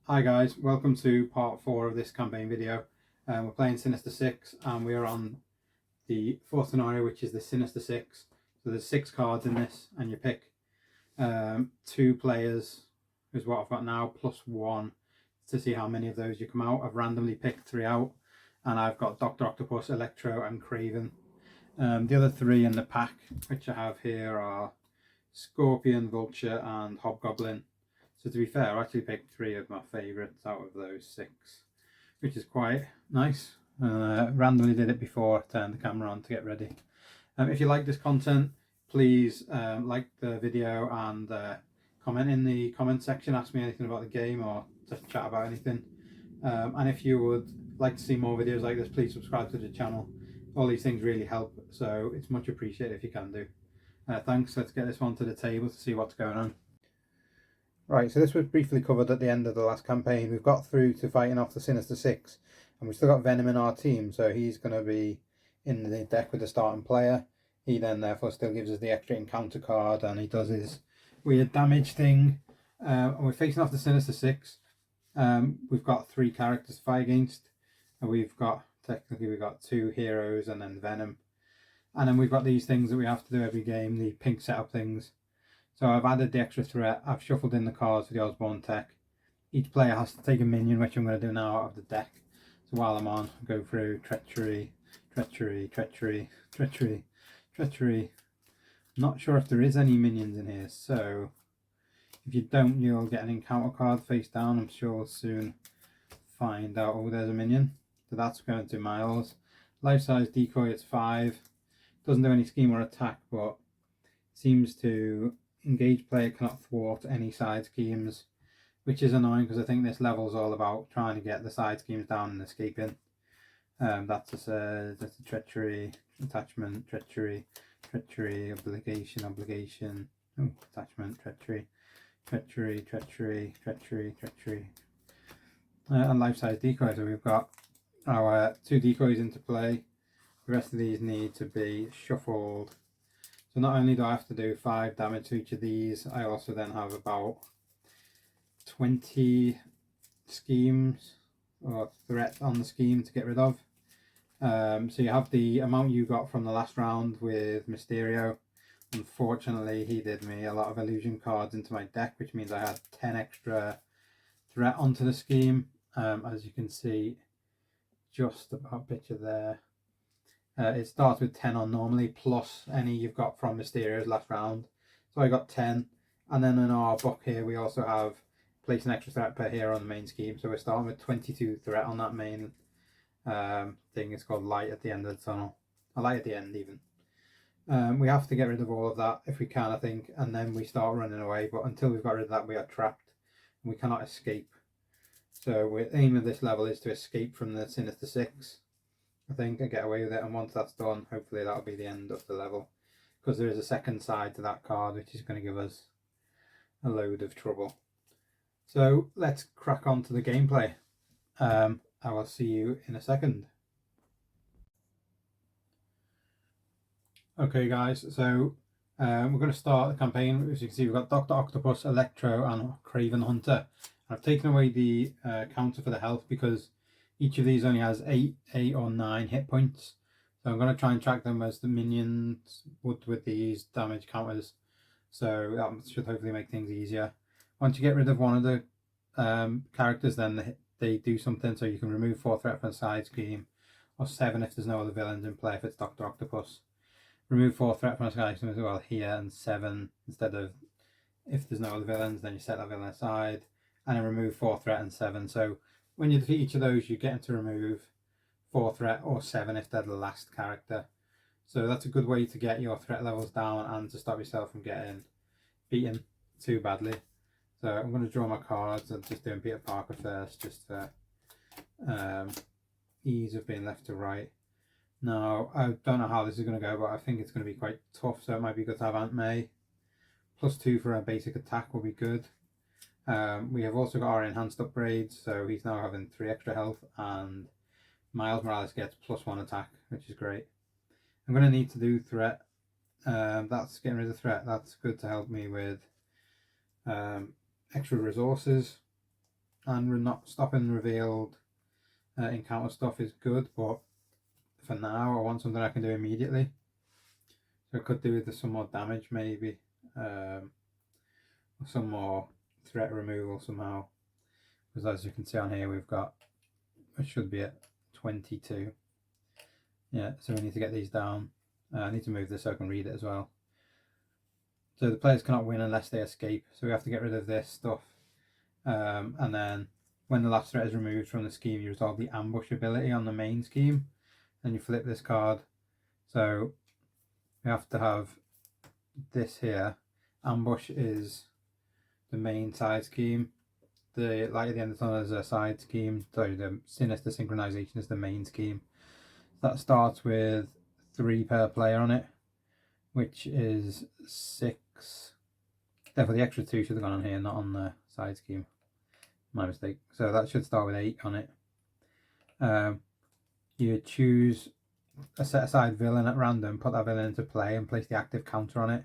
Hi guys, welcome to part 4 of this campaign video. We're playing Sinister Six and we are on the fourth scenario, which is the Sinister Six. So there's 6 cards in this and you pick 2 players is what I've got now, plus 1 to see how many of those you come out. I've randomly picked 3 out and I've got Dr. Octopus, Electro and Craven. The other 3 in the pack, which I have here, are Scorpion, Vulture and Hobgoblin. So to be fair, I actually picked 3 of my favourites out of those 6, which is quite nice. Randomly did it before I turned the camera on to get ready. If you like this content, please like the video and comment in the comment section, ask me anything about the game or just chat about anything. And if you would like to see more videos like this, please subscribe to the channel. All these things really help, so it's much appreciated if you can do. Thanks, let's get this one to the table to see what's going on. Right, so this was briefly covered at the end of the last campaign. We've got through to fighting off the Sinister Six, and we've still got Venom in our team, so he's going to be in the deck with the starting player. He then therefore still gives us the extra encounter card, and he does his weird damage thing. And we're facing off the Sinister Six. We've got 3 characters to fight against, and technically we've got 2 heroes and then Venom. And then we've got these things that we have to do every game, the pink setup things. So I've added the extra threat, I've shuffled in the cards for the Osborne tech. Each player has to take a minion, which I'm going to do now out of the deck. So while I'm on, I'll go through Treachery, Treachery, Treachery, Treachery, Treachery. I'm not sure if there is any minions in here, so if you don't, you'll get an encounter card face down. I'm sure we'll soon find out. Oh, there's a minion. So that's going to Miles. Life-size decoy, it's 5. Doesn't do any scheme or attack, but seems to engage player cannot thwart any side schemes, which is annoying because I think this level is all about trying to get the side schemes down and escaping. That's a treachery, attachment, treachery, treachery, obligation, attachment, treachery, treachery, treachery, treachery, treachery, and life-size decoy. So we've got our 2 decoys into play. The rest of these need to be shuffled. So not only do I have to do 5 damage to each of these, I also then have about 20 schemes or threats on the scheme to get rid of. So you have the amount you got from the last round with Mysterio. Unfortunately, he did me a lot of illusion cards into my deck, which means I had 10 extra threat onto the scheme. As you can see, just about picture there. It starts with 10 on normally, plus any you've got from Mysterio's last round. So I got 10. And then in our book here, we also have place an extra threat per hero on the main scheme. So we're starting with 22 threat on that main thing. It's called light at the end of the tunnel. A light at the end, even. We have to get rid of all of that if we can, I think. And then we start running away. But until we've got rid of that, we are trapped. And we cannot escape. So the aim of this level is to escape from the Sinister Six, I think, and get away with it, and once that's done, hopefully that'll be the end of the level, because there is a second side to that card which is going to give us a load of trouble. So let's crack on to the gameplay. I will see you in a second. Okay guys, so we're going to start the campaign. As you can see, we've got Dr. Octopus, Electro and Craven Hunter. I've taken away the counter for the health because each of these only has 8 or 9 hit points. So I'm going to try and track them as the minions would with these damage counters. So that should hopefully make things easier. Once you get rid of one of the characters, then they do something. So you can remove 4 threat from the side scheme, or 7 if there's no other villains in play if it's Dr. Octopus. Remove 4 threat from a side scheme as well here, and 7 instead of if there's no other villains, then you set that villain aside. And then remove 4 threat and 7. So when you defeat each of those, you get to remove 4 threat or 7 if they're the last character. So that's a good way to get your threat levels down and to stop yourself from getting beaten too badly. So I'm going to draw my cards. I'm just doing Peter Parker first, just for ease of being left to right. Now, I don't know how this is going to go, but I think it's going to be quite tough, so it might be good to have Aunt May. +2 for a basic attack will be good. We have also got our enhanced upgrades, so he's now having 3 extra health, and Miles Morales gets +1 attack, which is great. I'm going to need to do threat. That's getting rid of threat. That's good to help me with extra resources. and not stopping revealed encounter stuff is good, but for now I want something I can do immediately. So I could do with some more damage maybe, some more threat removal somehow, because as you can see on here we've got, it should be at 22. Yeah, so we need to get these down. I need to move this so I can read it as well. So the players cannot win unless they escape, so we have to get rid of this stuff. And then when the last threat is removed from the scheme, you resolve the ambush ability on the main scheme, and you flip this card. So we have to have this here. Ambush is the main side scheme. The light at the end of the tunnel is a side scheme. So the Sinister Synchronization is the main scheme. That starts with 3 per player on it, which is 6. Therefore the extra 2 should have gone on here, not on the side scheme. My mistake. So that should start with 8 on it. You choose a set aside villain at random, put that villain into play and place the active counter on it.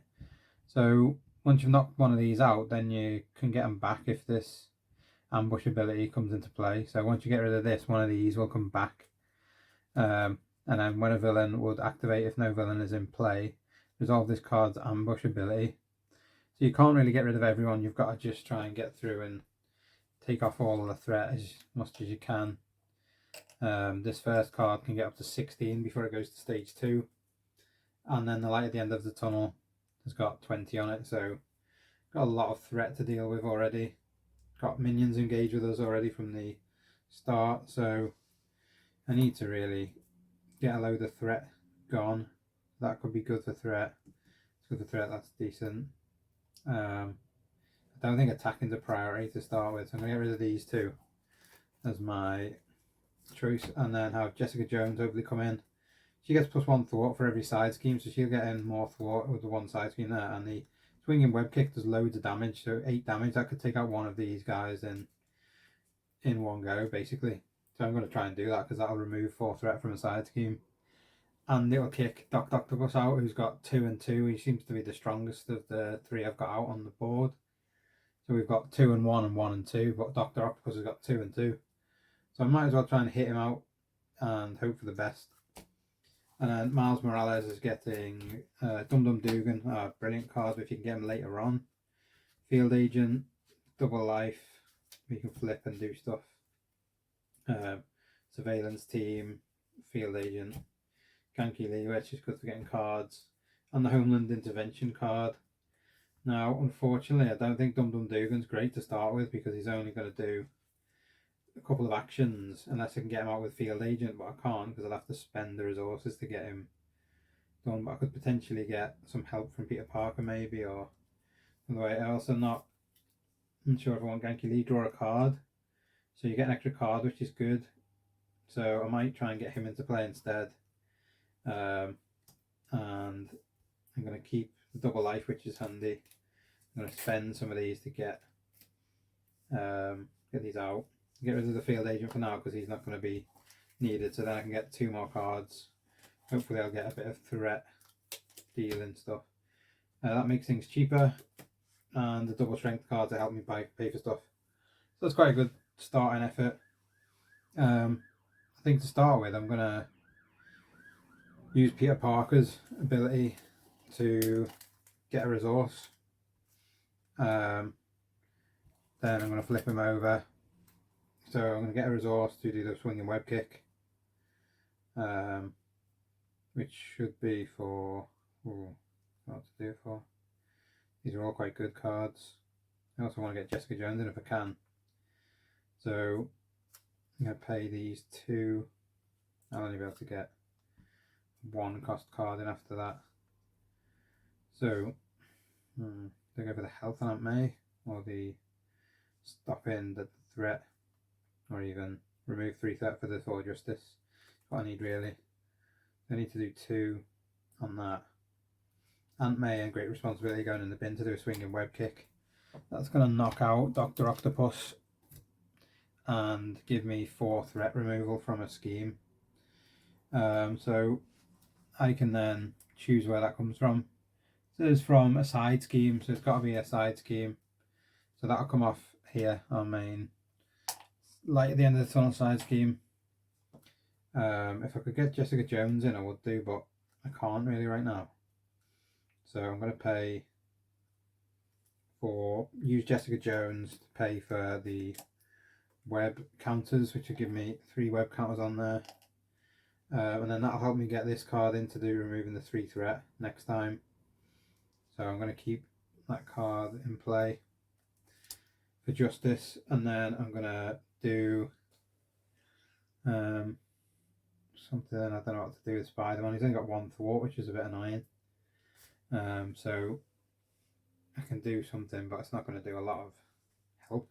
So once you've knocked one of these out, then you can get them back if this ambush ability comes into play. So once you get rid of this, one of these will come back. And then when a villain would activate, if no villain is in play, resolve this card's ambush ability. So you can't really get rid of everyone, you've got to just try and get through and take off all of the threat as much as you can. This first card can get up to 16 before it goes to stage 2. And then the light at the end of the tunnel has got 20 on it, so got a lot of threat to deal with already. Got minions engaged with us already from the start, so I need to really get a load of threat gone. That could be good for threat. It's good for threat, that's decent. I don't think attacking's a priority to start with, so I'm going to get rid of these 2 as my choice, and then have Jessica Jones hopefully come in. She gets +1 thwart for every side scheme, so she'll get in more thwart with the 1 side scheme there, and the swinging web kick does loads of damage, so 8 damage. That could take out one of these guys in one go basically. So I'm going to try and do that because that'll remove 4 threat from a side scheme. And it'll kick Dr. Octopus out, who's got 2 and 2. He seems to be the strongest of the 3 I've got out on the board. So we've got 2 and 1 and 1 and 2, but Dr. Octopus has got 2 and 2. So I might as well try and hit him out and hope for the best. And then Miles Morales is getting Dum Dum Dugan, brilliant card if you can get him later on. Field Agent, Double Life, we can flip and do stuff. Surveillance Team, Field Agent, Ganky Lee, which is good for getting cards. And the Homeland Intervention card. Now, unfortunately, I don't think Dum Dum Dugan's great to start with because he's only going to do a couple of actions unless I can get him out with Field Agent, but I can't because I'll have to spend the resources to get him done. But I could potentially get some help from Peter Parker maybe, or the way else. I'm not sure if I want Ganky Lee draw a card, so you get an extra card, which is good. So I might try and get him into play instead. And I'm going to keep the Double Life, which is handy. I'm going to spend some of these to get these out. Get rid of the Field Agent for now because he's not going to be needed, so then I can get 2 more cards. Hopefully I'll get a bit of threat dealing stuff. That makes things cheaper, and the double strength cards that help me pay for stuff. So that's quite a good starting effort. I think to start with I'm going to use Peter Parker's ability to get a resource. Then I'm going to flip him over. So I'm going to get a resource to do the swinging web kick, which should be for, what to do it for. These are all quite good cards. I also want to get Jessica Jones in if I can. So I'm going to pay these 2. I'll only be able to get 1 cost card in after that. So do I go for the health on Aunt May, or the stopping the threat, or even remove 3 threat for the Thor Justice? What I need really. I need to do 2 on that. Aunt May and Great Responsibility going in the bin to do a swinging web kick. That's going to knock out Dr. Octopus and give me 4 threat removal from a scheme. So I can then choose where that comes from. So it's from a side scheme, so it's got to be a side scheme. So that'll come off here on main. light at the end of the tunnel side scheme. If I could get Jessica Jones in, I would do, but I can't really right now. So I'm going to use Jessica Jones to pay for the web counters, which will give me 3 web counters on there. And then that'll help me get this card in to do removing the 3 threat next time. So I'm going to keep that card in play for Justice, and then I'm going to do something, I don't know what to do with Spider-Man. He's only got 1 thwart, which is a bit annoying. So I can do something, but it's not going to do a lot of help.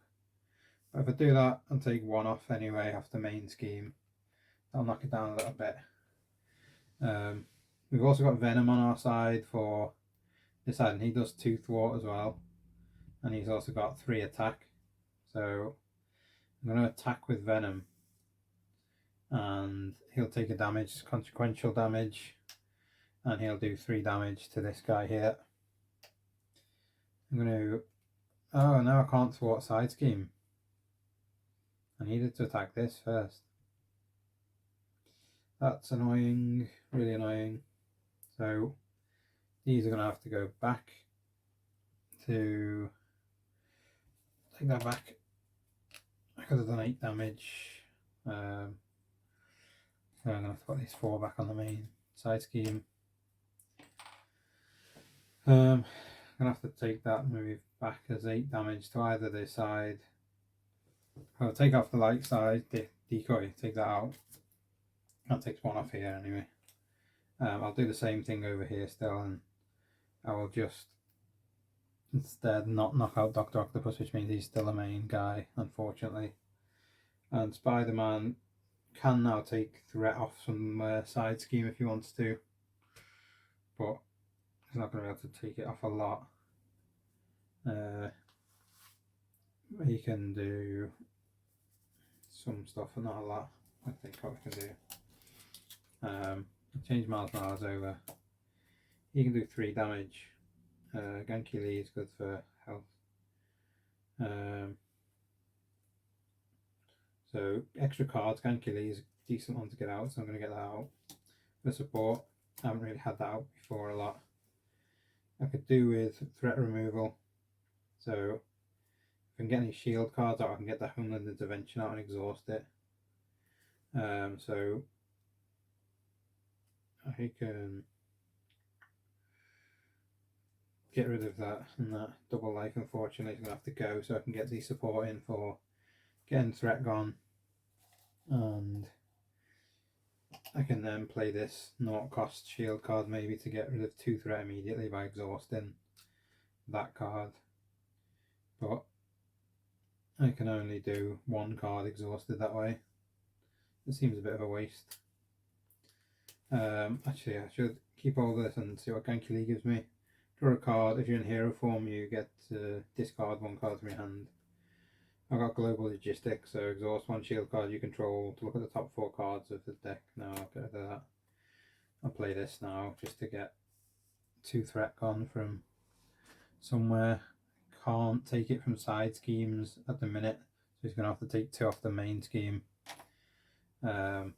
But if I do that and take 1 off anyway off the main scheme, I'll knock it down a little bit. We've also got Venom on our side for this side, and he does 2 thwart as well, and he's also got 3 attack. So I'm going to attack with Venom, and he'll take a damage, consequential damage, and he'll do 3 damage to this guy here. I'm going to... Oh, no, I can't thwart side scheme. I needed to attack this first. That's annoying, really annoying. So these are going to have to go back to... Take that back. I could have done 8 damage. So I'm going to have to put these 4 back on the main side scheme. I'm going to have to take that and move back as 8 damage to either this side. I'll take off the light side, decoy, take that out. That takes 1 off here anyway. I'll do the same thing over here still, and I will just instead not knock out Dr. Octopus, which means he's still a main guy, unfortunately. And Spider-Man can now take threat off some side scheme if he wants to, but he's not going to be able to take it off a lot. He can do some stuff, but not a lot. I think what we can do. Change Miles Morales over. He can do 3 damage. Genki Lee is good for health. So extra cards. Genki Lee is a decent one to get out, so I'm going to get that out. For support, I haven't really had that out before a lot. I could do with threat removal. So if I can get any shield cards out, I can get the Homeland Intervention out and exhaust it. So I can get rid of that, and that double life unfortunately is going to have to go, so I can get the support in for getting threat gone, and I can then play this not cost shield card maybe to get rid of 2 threat immediately by exhausting that card, but I can only do 1 card exhausted that way. It seems a bit of a waste. Actually I should keep all this and see what Genki Lee gives me. Draw a card. If you're in hero form, you get to discard 1 card from your hand. I've got Global Logistics, so exhaust 1 shield card you control to look at the top 4 cards of the deck. Now I'll get rid of that. I'll play this now just to get 2 threat gone from somewhere. Can't take it from side schemes at the minute, so he's going to have to take 2 off the main scheme. And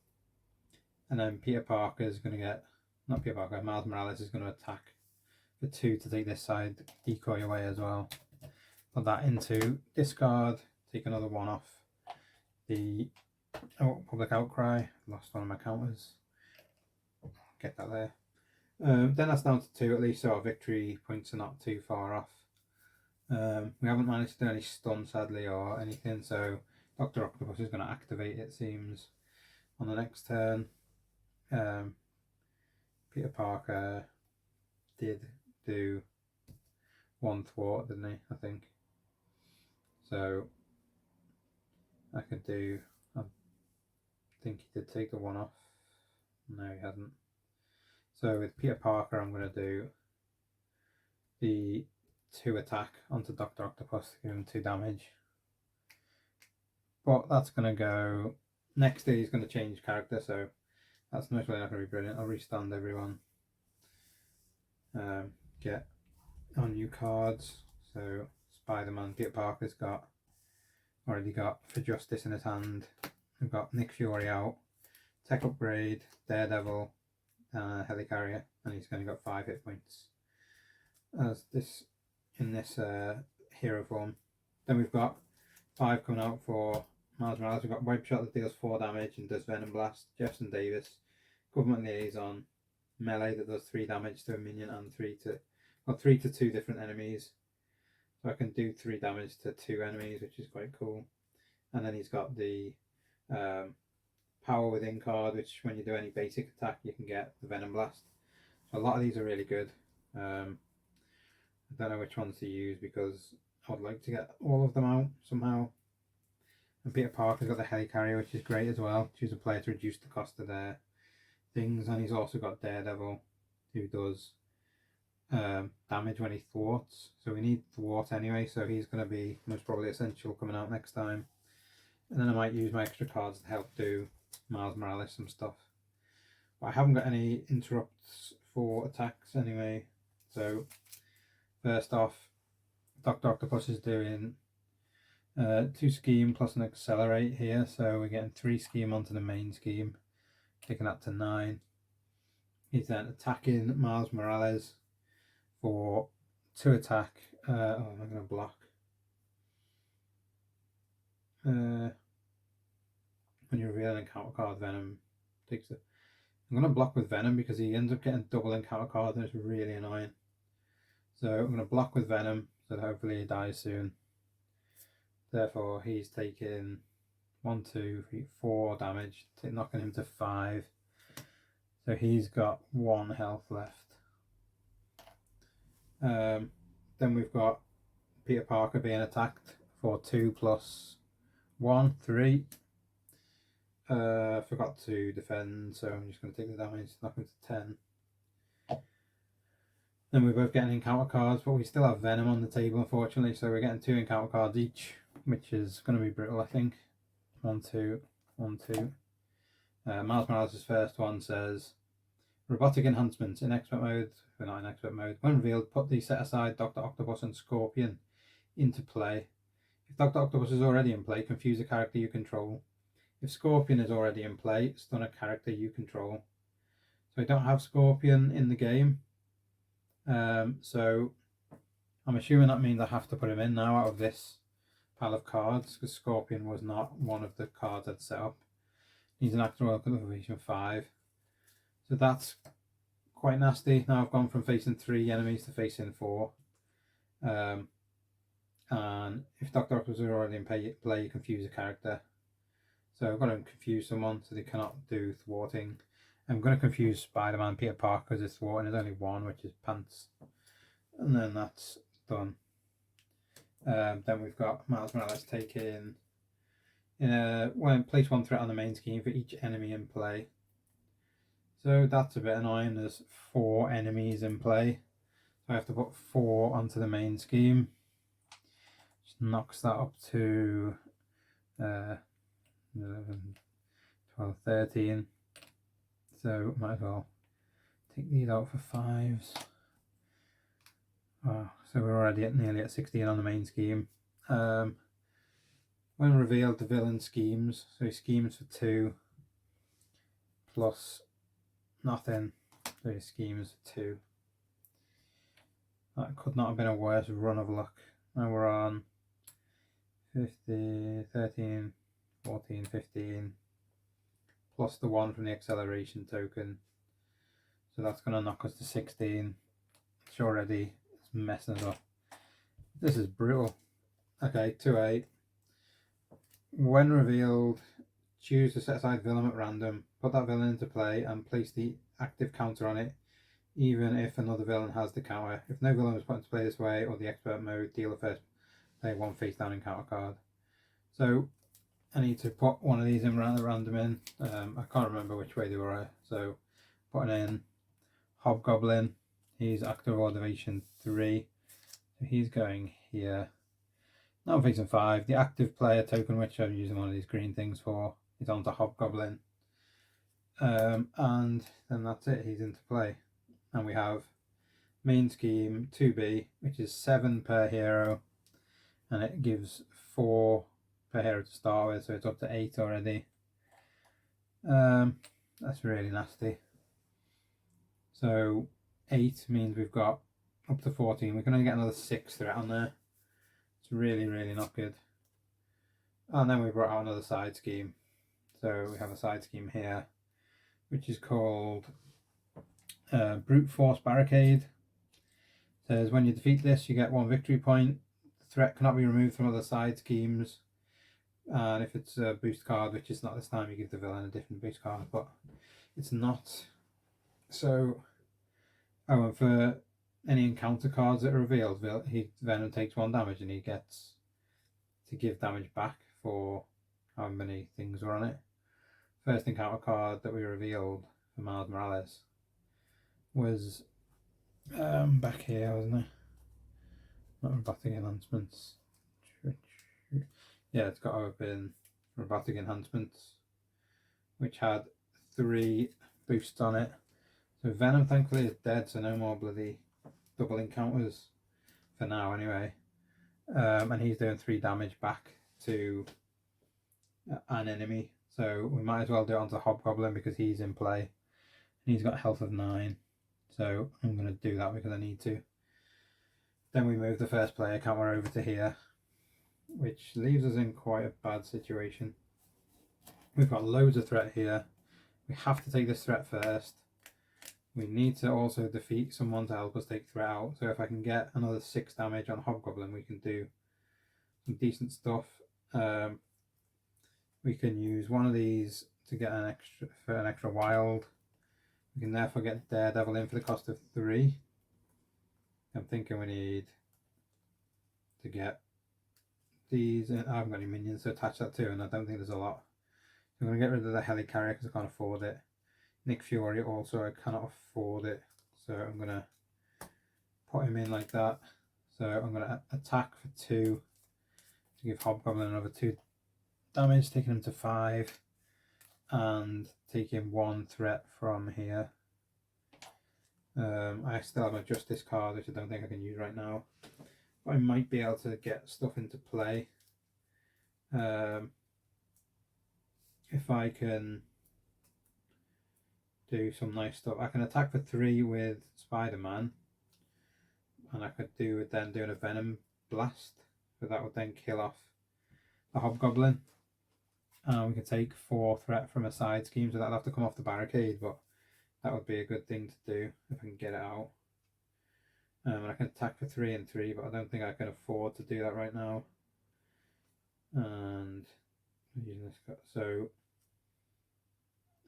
then Peter Parker is going to get, not Peter Parker, Miles Morales is going to attack for 2 to take this side decoy away as well. Put that into discard, take another 1 off the Public Outcry. Lost one of my counters. Get that there. Then that's down to 2 at least, so our victory points are not too far off. We haven't managed to do any stun sadly or anything, so Dr. Octopus is going to activate, it seems, on the next turn. Peter Parker did do 1 thwart, didn't he? I think. So I could do, I think he did take the 1 off. No, he hasn't. So with Peter Parker, I'm going to do the 2 attack onto Dr. Octopus to give him 2 damage. But that's going to go, next day he's going to change character, so that's most likely not going to be brilliant. I'll restand everyone. Get on new cards. So Spider-Man, Peter Parker's got, already got for Justice in his hand. We've got Nick Fury out, Tech Upgrade, Daredevil, Helicarrier, and he's only got 5 hit points as this in this hero form. Then we've got 5 coming out for Miles Morales. We've got Web Shot that deals 4 damage and does Venom Blast, Jefferson Davis, Government Liaison, Melee that does 3 damage to a minion and 3 to 2 different enemies. So I can do 3 damage to 2 enemies, which is quite cool. And then he's got the Power Within card, which when you do any basic attack, you can get the Venom Blast. So a lot of these are really good. I don't know which ones to use because I would like to get all of them out somehow. And Peter Parker's got the Helicarrier, which is great as well. Choose a player to reduce the cost of their things. And he's also got Daredevil, who does damage when he thwarts. So we need thwart anyway, so he's going to be most probably essential coming out next time. And then I might use my extra cards to help do Miles Morales some stuff. But I haven't got any interrupts for attacks anyway. So first off, Dr. Octopus is doing 2 scheme plus an accelerate here. So we're getting 3 scheme onto the main scheme, taking that to 9. He's then attacking Miles Morales for 2 attack. Oh, I'm going to block. When you reveal an encounter card, Venom takes it. I'm going to block with Venom because he ends up getting double encounter cards and it's really annoying. So I'm going to block with Venom so that hopefully he dies soon. Therefore, he's taking 1, 2, 3, 4 damage, knocking him to 5. So he's got 1 health left. Then we've got Peter Parker being attacked for 2 plus 1, 3. Forgot to defend, so I'm just going to take the damage, knock him to 10. Then we're both getting encounter cards, but we still have Venom on the table, unfortunately, so we're getting 2 encounter cards each, which is going to be brutal, I think. 1, 2, 1, 2. Miles Morales' first one says, Robotic enhancements in expert mode. We're not in expert mode. When revealed, put the set aside Dr. Octopus and Scorpion into play. If Dr. Octopus is already in play, confuse a character you control. If Scorpion is already in play, stun a character you control. So I don't have Scorpion in the game. So I'm assuming that means I have to put him in now out of this pile of cards because Scorpion was not one of the cards I'd set up. He's an actor Royal Conversion 5. So that's quite nasty. Now I've gone from facing 3 enemies to facing 4. And if Dr. Octopus is already in play, you confuse a character. So I've got to confuse someone so they cannot do thwarting. I'm going to confuse Spider-Man, Peter Parker, because it's thwarting. There's only one, which is pants. And then that's done. Then we've got Miles Morales taking place 1 threat on the main scheme for each enemy in play. So that's a bit annoying. There's 4 enemies in play. So I have to put 4 onto the main scheme. Just knocks that up to 11, 12, 13. So might as well take these out for 5s. Oh, so we're already nearly at 16 on the main scheme. When revealed, the villain schemes. So he schemes for 2 plus nothing. So he schemes for 2. That could not have been a worse run of luck. Now we're on 50, 13, 14, 15. Plus the 1 from the acceleration token. So that's going to knock us to 16. It's already messing us up. This is brutal. Okay, 2-8. When revealed, choose to set aside villain at random. Put that villain into play and place the active counter on it, even if another villain has the counter. If no villain was put into play this way or the expert mode, deal the first play 1 face down encounter card. So I need to put one of these in random in. I can't remember which way they were. So putting in Hobgoblin. He's active observation 3. So he's going here. Now I'm facing 5. The active player token, which I'm using one of these green things for, is onto Hobgoblin. And then that's it. He's into play. And we have main scheme 2B, which is 7 per hero. And it gives 4 per hero to start with, so it's up to 8 already. That's really nasty. So 8 means we've got up to 14. We can only get another 6 threat on there. It's really, really not good. And then we brought out another side scheme. So we have a side scheme here, which is called Brute Force Barricade. It says when you defeat this, you get 1 victory point. The threat cannot be removed from other side schemes. And if it's a boost card, which is not this time, you give the villain a different boost card, but it's not. So, oh, and for any encounter cards that are revealed, Venom takes 1 damage and he gets to give damage back for how many things were on it. First encounter card that we revealed for Miles Morales was back here, wasn't it? Not robotic enhancements. Yeah, it's got to have been robotic enhancements, which had 3 boosts on it. So Venom thankfully is dead, so no more bloody double encounters for now anyway. And he's doing 3 damage back to an enemy, so we might as well do it onto Hobgoblin because he's in play and he's got health of 9, so I'm going to do that because I need to. Then we move the first player counter over to here, which leaves us in quite a bad situation. We've got loads of threat here. We have to take this threat first. We need to also defeat someone to help us take threat out. So if I can get another 6 damage on Hobgoblin, we can do some decent stuff. We can use one of these to get an extra wild. We can therefore get Daredevil in for the cost of 3. I'm thinking we need to get these. I haven't got any minions to attach that to, and I don't think there's a lot. I'm going to get rid of the helicarrier because I can't afford it. Nick Fury also, I cannot afford it, so I'm going to put him in like that. So I'm going to attack for 2 to give Hobgoblin another 2 damage, taking him to 5, and taking 1 threat from here. I still have my Justice card, which I don't think I can use right now, but I might be able to get stuff into play. If I can do some nice stuff, I can attack for 3 with Spider-Man, and I could do then doing a Venom Blast, so that would then kill off the Hobgoblin. We could take 4 threat from a side scheme, so that'll have to come off the barricade, but that would be a good thing to do if I can get it out. And I can attack for 3 and 3, but I don't think I can afford to do that right now. And using this, so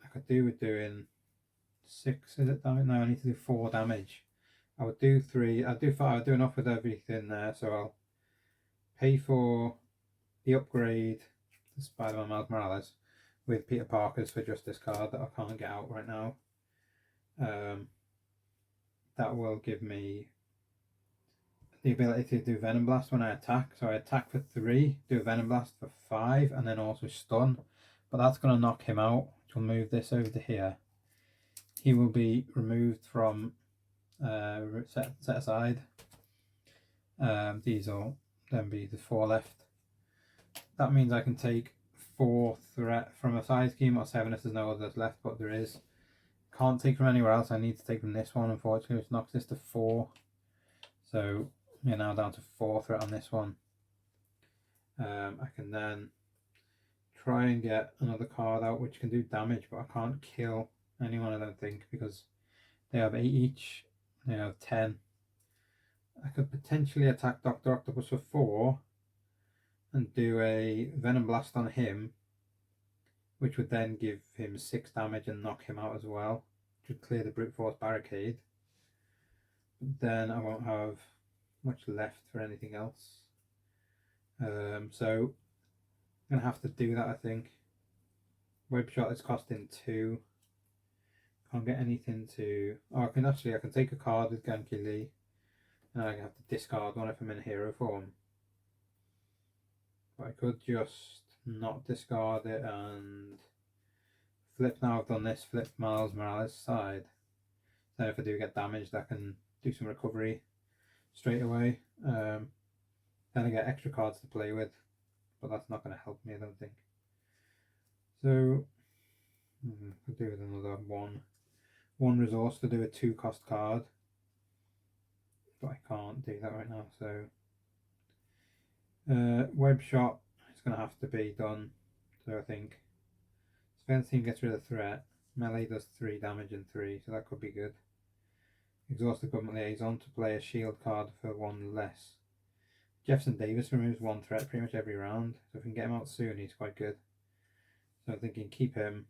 I could do with doing 6, is it damage? No, I need to do 4 damage. I would do 3, I'd do 5, I'd do enough with everything there, so I'll pay for the upgrade to Spider-Man Miles Morales with Peter Parker's for Justice card that I can't get out right now. That will give me the ability to do Venom Blast when I attack. So I attack for 3, do a Venom Blast for 5, and then also stun. But that's going to knock him out, which will move this over to here. He will be removed from set aside. These will then be the 4 left. That means I can take 4 threat from a side scheme or 7 if there's no others left, but there is. Can't take from anywhere else. I need to take from this one, unfortunately, which knocks this to 4. So we're now down to 4 threat on this one. I can then try and get another card out which can do damage, but I can't kill anyone, I don't think, because they have 8 each. They have 10. I could potentially attack Dr. Octopus for 4 and do a Venom Blast on him, which would then give him 6 damage and knock him out as well, which would clear the Brute Force Barricade. But then I won't have much left for anything else. So I'm going to have to do that, I think. Web Shot is costing 2. Can't get anything to... Oh, I can take a card with Genki Lee, and I have to discard one if I'm in hero form. But I could just not discard it and flip. Now I've done this, flip Miles Morales' side. Then if I do get damaged, I can do some recovery straight away. Then I get extra cards to play with. but that's not going to help me, I don't think. So could do with another one resource to do a 2-cost card, but I can't do that right now. So web shot is going to have to be done. So I think Surveillance Team gets rid of threat. Melee does 3 damage and 3, so that could be good. Exhaust the Government Liaison to play a shield card for 1 less. Jefferson Davis removes 1 threat pretty much every round, so if we can get him out soon, he's quite good. So I'm thinking keep him,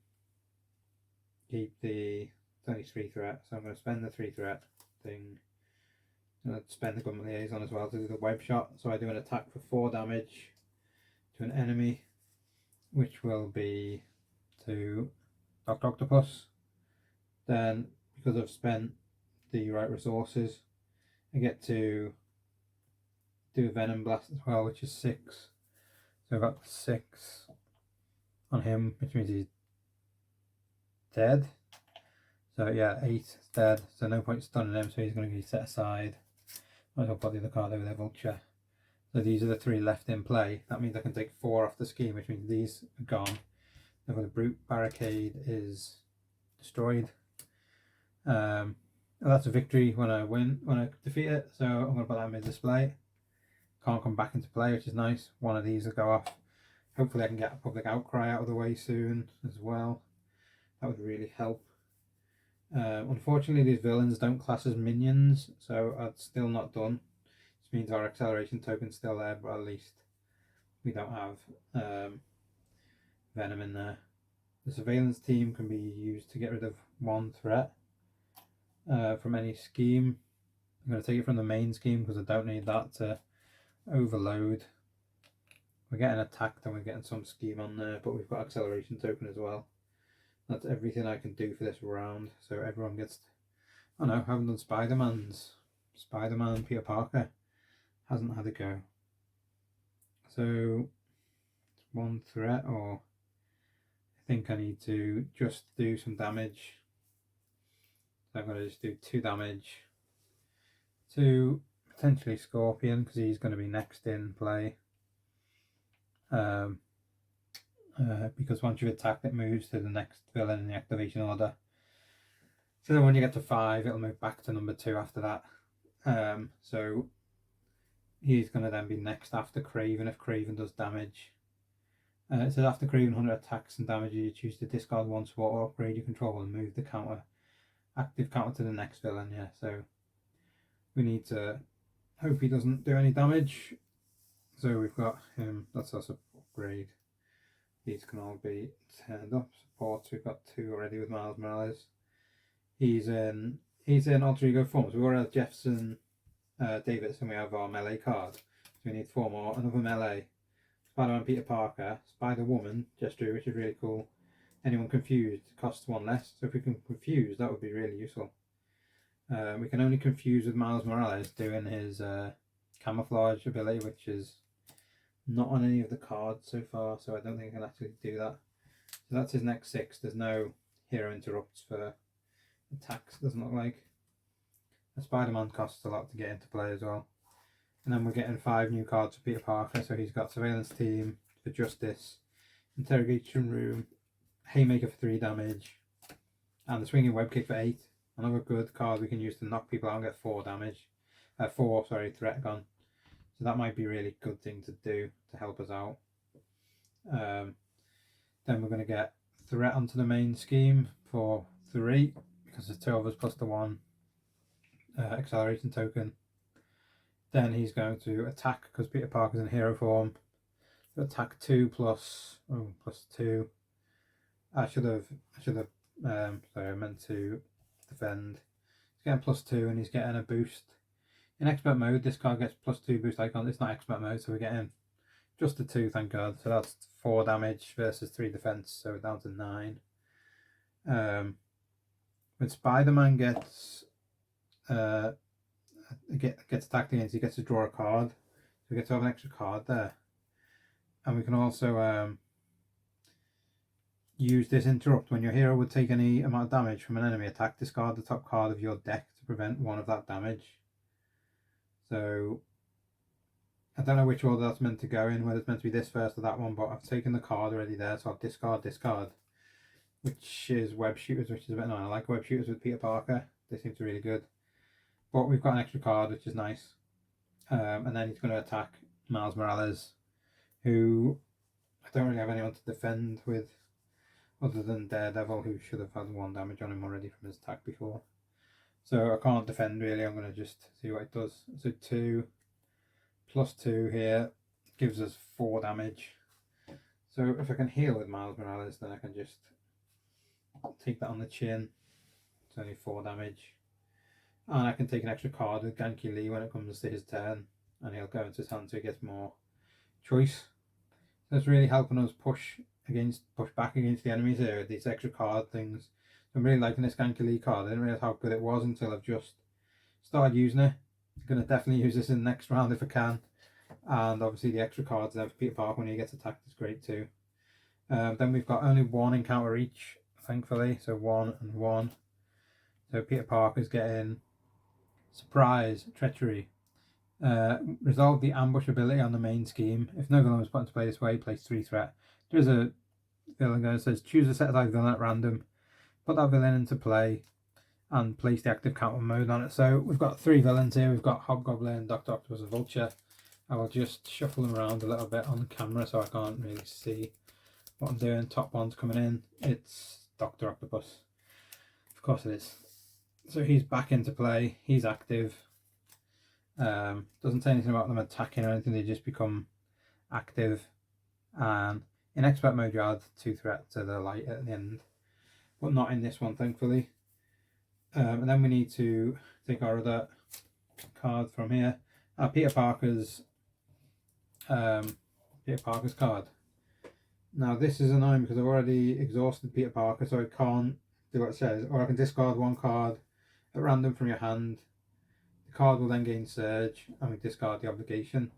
keep the 23 threat, so I'm going to spend the 3 threat thing. I'm going to spend the Government Liaison as well to do the web shot, so I do an attack for 4 damage to an enemy, which will be to Dr. Octopus. Then, because I've spent the right resources, I get to do a Venom Blast as well, which is 6. So I've got 6 on him, which means he's dead. So yeah, 8 is dead, so no point stunning him, so he's going to be set aside. Might as well put the other card over there, Vulture. So these are the 3 left in play. That means I can take 4 off the scheme, which means these are gone. Therefore the Brute Barricade is destroyed. That's a victory when I defeat it, so I'm going to put that in my display. Can't come back into play, which is nice. One of these will go off. Hopefully I can get a public outcry out of the way soon as well. That would really help. Unfortunately these villains don't class as minions, so it's still not done. This means our acceleration token's still there, but at least we don't have Venom in there. The Surveillance Team can be used to get rid of 1 threat from any scheme. I'm going to take it from the main scheme because I don't need that to overload. We're getting attacked and we're getting some scheme on there, but we've got acceleration token as well. That's everything I can do for this round. So everyone gets... Oh no, I haven't done Spider-Man's. Spider-Man Peter Parker hasn't had a go. So 1 threat, or I think I need to just do some damage. So I'm going to just do 2 damage to potentially Scorpion, because he's going to be next in play. Because once you attack, it moves to the next villain in the activation order. So then when you get to 5, it'll move back to number 2 after that. So he's going to then be next after Craven if Craven does damage. It says after Craven 100 attacks and damages, you choose to discard 1 support or upgrade your control and move the active counter to the next villain. Yeah, so we need to hope he doesn't do any damage. So we've got him, that's our upgrade. These can all be turned up. Supports, we've got 2 already with Miles Morales. He's in alter ego form. So we already have Jefferson Davis, and we have our melee card. So we need 4 more. Another melee. Spider-Man Peter Parker, Spider-Woman, Gesture, which is really cool. Anyone confused costs 1 less. So if we can confuse, that would be really useful. We can only confuse with Miles Morales doing his camouflage ability, which is not on any of the cards so far, so I don't think I can actually do that. So that's his next 6. There's no hero interrupts for attacks, doesn't look like. The Spider-Man costs a lot to get into play as well. And then we're getting 5 new cards for Peter Parker, so he's got Surveillance Team for Justice, Interrogation Room, Haymaker for 3 damage, and the Swinging Web Kick for 8. Another good card we can use to knock people out and get 4 damage. 4 threat gone. So that might be a really good thing to do to help us out. Then we're going to get threat onto the main scheme for 3, because there's 2 of us plus the 1 acceleration token. Then he's going to attack because Peter Parker's in hero form. So attack 2 plus 2. I should have sorry, I meant to defend. He's getting +2 and he's getting a boost. In expert mode, this card gets +2 boost icon. It's not expert mode, so we're getting just a 2, thank God. So that's 4 damage versus 3 defense, so we're down to 9. When Spider-Man gets attacked against, he gets to draw a card. So we get to have an extra card there. And we can also use this interrupt. When your hero would take any amount of damage from an enemy attack, discard the top card of your deck to prevent 1 of that damage. So I don't know which order that's meant to go in, whether it's meant to be this first or that one, but I've taken the card already there, so I'll discard this card, which is Web Shooters, which is a bit annoying. I like Web Shooters with Peter Parker. They seem to be really good. But we've got an extra card, which is nice. And then he's going to attack Miles Morales, who I don't really have anyone to defend with other than Daredevil, who should have had 1 damage on him already from his attack before. So I can't defend really, I'm going to just see what it does. So 2 plus 2 here gives us 4 damage. So if I can heal with Miles Morales, then I can just take that on the chin. It's only 4 damage. And I can take an extra card with Genki Lee when it comes to his turn, and he'll go into his hand so he gets more choice. So it's really helping us push back against the enemies here with these extra card things. So I'm really liking this Genki Lee card. I didn't realise how good it was until I've just started using it. I'm going to definitely use this in the next round if I can. And obviously the extra cards there for Peter Parker when he gets attacked is great too. Then we've got only 1 encounter each, thankfully. So 1 and 1. So Peter Parker's getting Surprise, Treachery. Resolve the ambush ability on the main scheme. If no villain was put into play this way, place 3 threat. There's a villain going that says choose a set aside villain at random, put that villain into play, and place the active counter mode on it. So we've got 3 villains here. We've got Hobgoblin, Dr. Octopus, and Vulture. I will just shuffle them around a little bit on camera so I can't really see what I'm doing. Top one's coming in. It's Dr. Octopus. Of course it is. So he's back into play. He's active. Doesn't say anything about them attacking or anything. They just become active. And in expert mode, you add 2 threat to the light at the end, but not in this one, thankfully. And then we need to take our other card from here. Peter Parker's card. Now this is annoying because I've already exhausted Peter Parker, so I can't do what it says. Or I can discard 1 card at random from your hand. The card will then gain Surge, and we discard the obligation.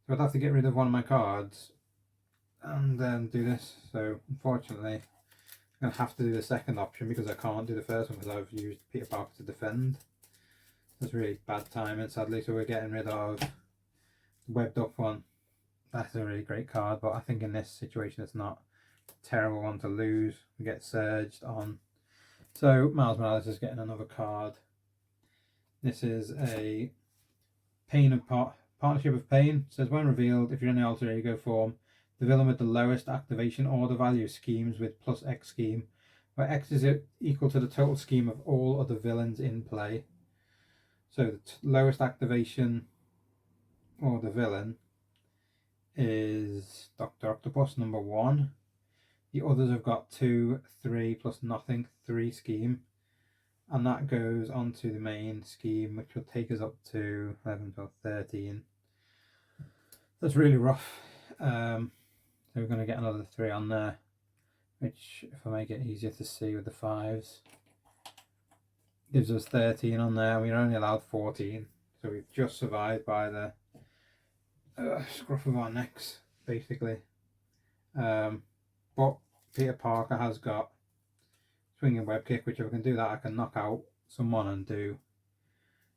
So I'd have to get rid of 1 of my cards and then do this. So unfortunately, I'm going to have to do the second option because I can't do the first one because I've used Peter Parker to defend. That's really bad timing, sadly. So we're getting rid of the webbed up one. That's a really great card, but I think in this situation it's not a terrible one to lose. We get surged on. So Miles Morales is getting another card. This is a Partnership of Pain. It says when revealed, if you're in the alter ego form, the villain with the lowest activation order value schemes with plus X scheme, where X is equal to the total scheme of all other villains in play. So the lowest activation order villain is Dr. Octopus, number 1. The others have got 2, 3 plus nothing, 3 scheme. And that goes onto the main scheme, which will take us up to 11, 12, 13. That's really rough. So we're going to get another 3 on there, which, if I make it easier to see with the 5s, gives us 13 on there. We're only allowed 14. So we've just survived by the scruff of our necks, basically. But Peter Parker has got swinging web kick, which if I can do that, I can knock out someone and do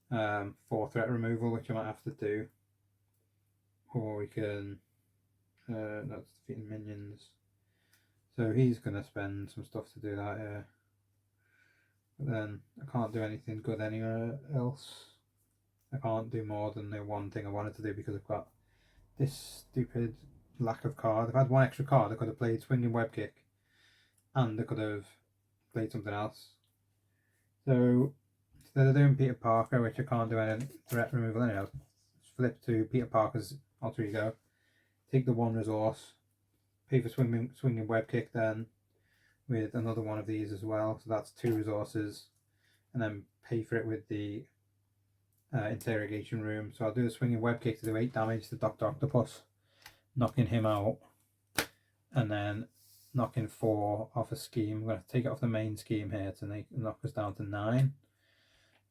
4 threat removal, which I might have to do. Or we can, that's defeating minions. So he's going to spend some stuff to do that, yeah. But then I can't do anything good anywhere else. I can't do more than the one thing I wanted to do because I've got this stupid lack of card. If I had 1 extra card, I could have played swinging web kick and I could have played something else. So instead of doing Peter Parker, which I can't do any threat removal anyhow, flip to Peter Parker's alter ego, take the 1 resource, pay for swinging web kick then with another one of these as well, so that's 2 resources, and then pay for it with the interrogation room. So I'll do the swinging web kick to do 8 damage to Dr. Octopus, knocking him out, and then knocking 4 off a scheme. I'm going to take it off the main scheme here to knock us down to 9.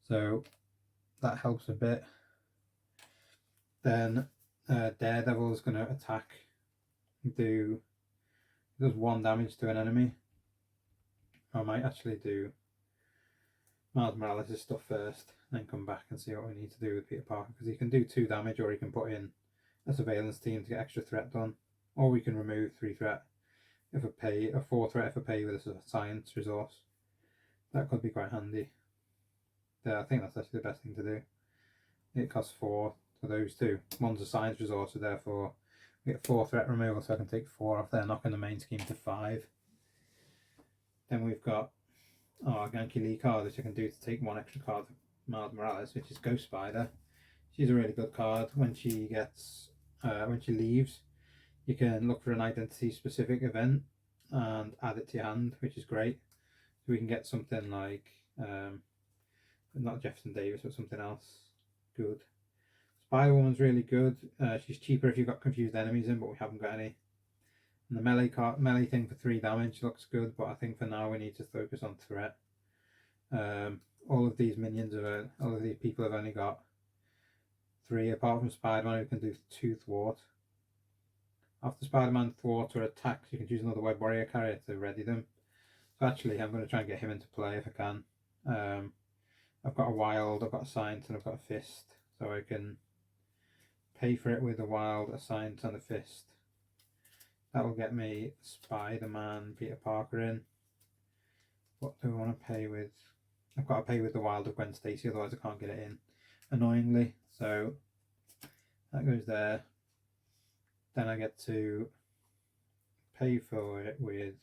So that helps a bit. Then Daredevil is going to attack, does 1 damage to an enemy. I might actually do Miles Morales' stuff first, and then come back and see what we need to do with Peter Parker, because he can do 2 damage or he can put in a surveillance team to get extra threat done, or we can remove 3 threat if I pay, a 4 threat if I pay with a science resource. That could be quite handy. Yeah, I think that's actually the best thing to do. It costs 4 for those two. One's a science resource, so therefore we get 4 threat removal, so I can take 4 off there, knocking the main scheme to 5. Then we've got our Genki Lee card, which I can do to take 1 extra card for Miles Morales, which is Ghost Spider. She's a really good card. When she gets, when she leaves, you can look for an identity specific event and add it to your hand, which is great. So we can get something like, not Jefferson Davis, but something else good. Spider Woman's really good. She's cheaper if you've got confused enemies in, but we haven't got any. And the melee thing for 3 damage looks good, but I think for now we need to focus on threat. All of these all of these people have only got 3, apart from Spider-Man, who can do 2 thwart. After Spider-Man thwart or attacks, you can choose another Web Warrior carrier to ready them. So actually, I'm going to try and get him into play if I can. I've got a wild, I've got a science, and I've got a fist, so I can pay for it with a wild, a science, and a fist. That will get me Spider-Man, Peter Parker in. What do I want to pay with? I've got to pay with the wild of Gwen Stacy, otherwise I can't get it in, annoyingly. So that goes there. Then I get to pay for it with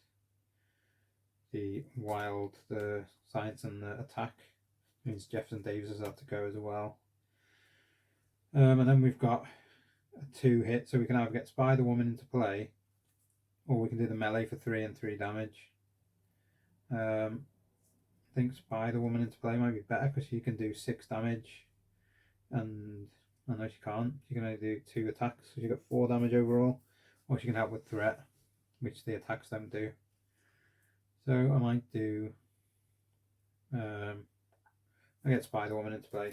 the wild, the science, and the attack. It means Jefferson Davis has to go as well. And then we've got a 2 hit, so we can either get Spider-Woman into play, or we can do the melee for 3 and 3 damage. I think Spider-Woman into play might be better because she can do 6 damage, and I know she can't. She can only do 2 attacks, so she got 4 damage overall, or she can help with threat, which the attacks don't do. So I might do. I get Spider-Woman into play.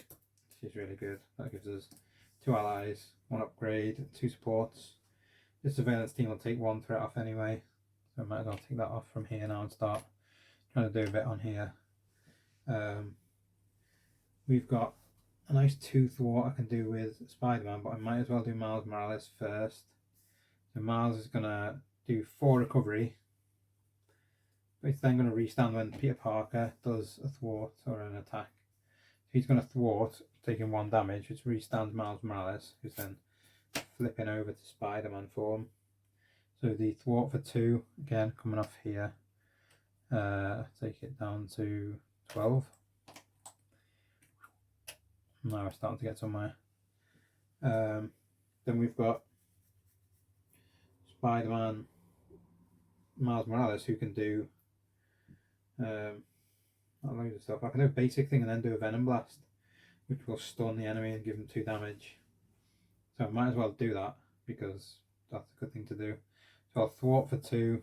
She's really good. That gives us 2 allies, 1 upgrade, 2 supports. This surveillance team will take 1 threat off anyway, so I might as well take that off from here now and start trying to do a bit on here. We've got a nice 2 thwart I can do with Spider-Man, but I might as well do Miles Morales first. So Miles is going to do 4 recovery, but it's then going to restand when Peter Parker does a thwart or an attack. So he's going to thwart, taking 1 damage, which restands Miles Morales, who's then flipping over to Spider-Man form. So the thwart for 2, again, coming off here. Take it down to 12. Now we're starting to get somewhere. Then we've got Spider-Man, Miles Morales, who can do loads of stuff. I can do a basic thing and then do a Venom Blast, which will stun the enemy and give them 2 damage. So I might as well do that because that's a good thing to do. So I'll thwart for 2.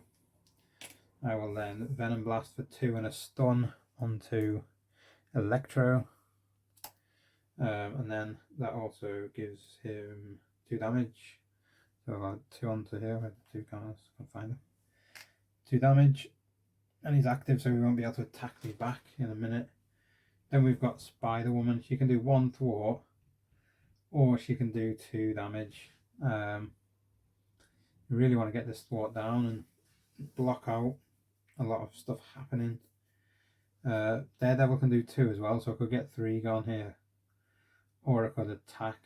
I will then Venom Blast for 2 and a stun onto Electro. And then that also gives him 2 damage. So I'll add 2 onto here. I have 2 counters, can't find them. 2 damage. And he's active, so we won't be able to attack me back in a minute. Then we've got Spider-Woman. She can do 1 thwart, or she can do 2 damage. You really want to get this thwart down and block out a lot of stuff happening. Daredevil can do 2 as well, so I could get 3 gone here. Or I could attack.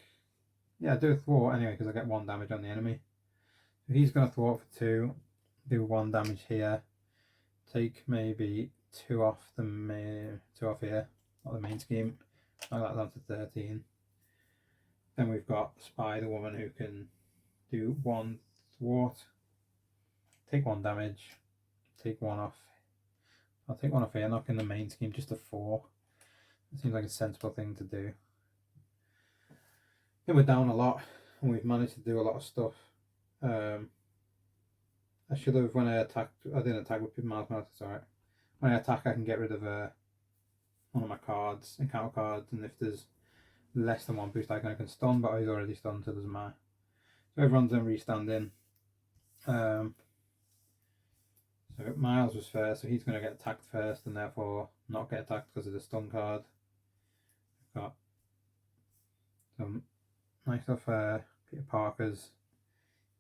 Yeah, do a thwart anyway, because I get 1 damage on the enemy. So he's going to thwart for 2, do 1 damage here. Take maybe 2 off the here, not the main scheme. Knock that down to 13. Then we've got Spider-Woman, who can do 1 thwart, take 1 damage, take 1 off. I'll take 1 off here, knocking the main scheme just to 4. It seems like a sensible thing to do. Then we're down a lot, and we've managed to do a lot of stuff. I should have, when I attacked, I didn't attack with Miles Morales, it's alright. When I attack, I can get rid of one of my cards, encounter cards, and if there's less than 1 boost icon, I can stun, but he's already stunned, so it doesn't matter. So everyone's then restanding. So Miles was first, so he's going to get attacked first, and therefore not get attacked because of the stun card. We've got some nice stuff Peter Parker's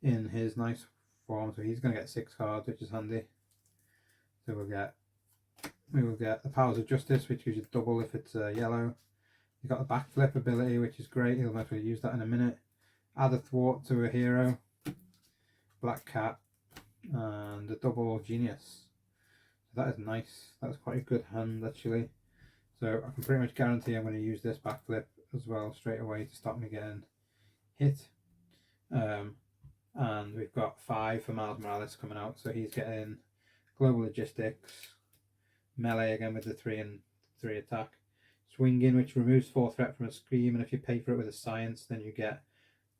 in his nice form, so he's going to get 6 cards, which is handy. So we will get the Powers of Justice, which gives you double if it's yellow. You've got the backflip ability, which is great. He'll actually use that in a minute. Add a thwart to a hero. Black Cat. And a double Genius. So that is nice. That's quite a good hand, actually. So I can pretty much guarantee I'm going to use this backflip as well straight away to stop me getting hit. And we've got 5 for Miles Morales coming out. So he's getting Global Logistics. Melee again with the 3 and 3 attack. Swinging, which removes 4 threat from a scream, and if you pay for it with a science, then you get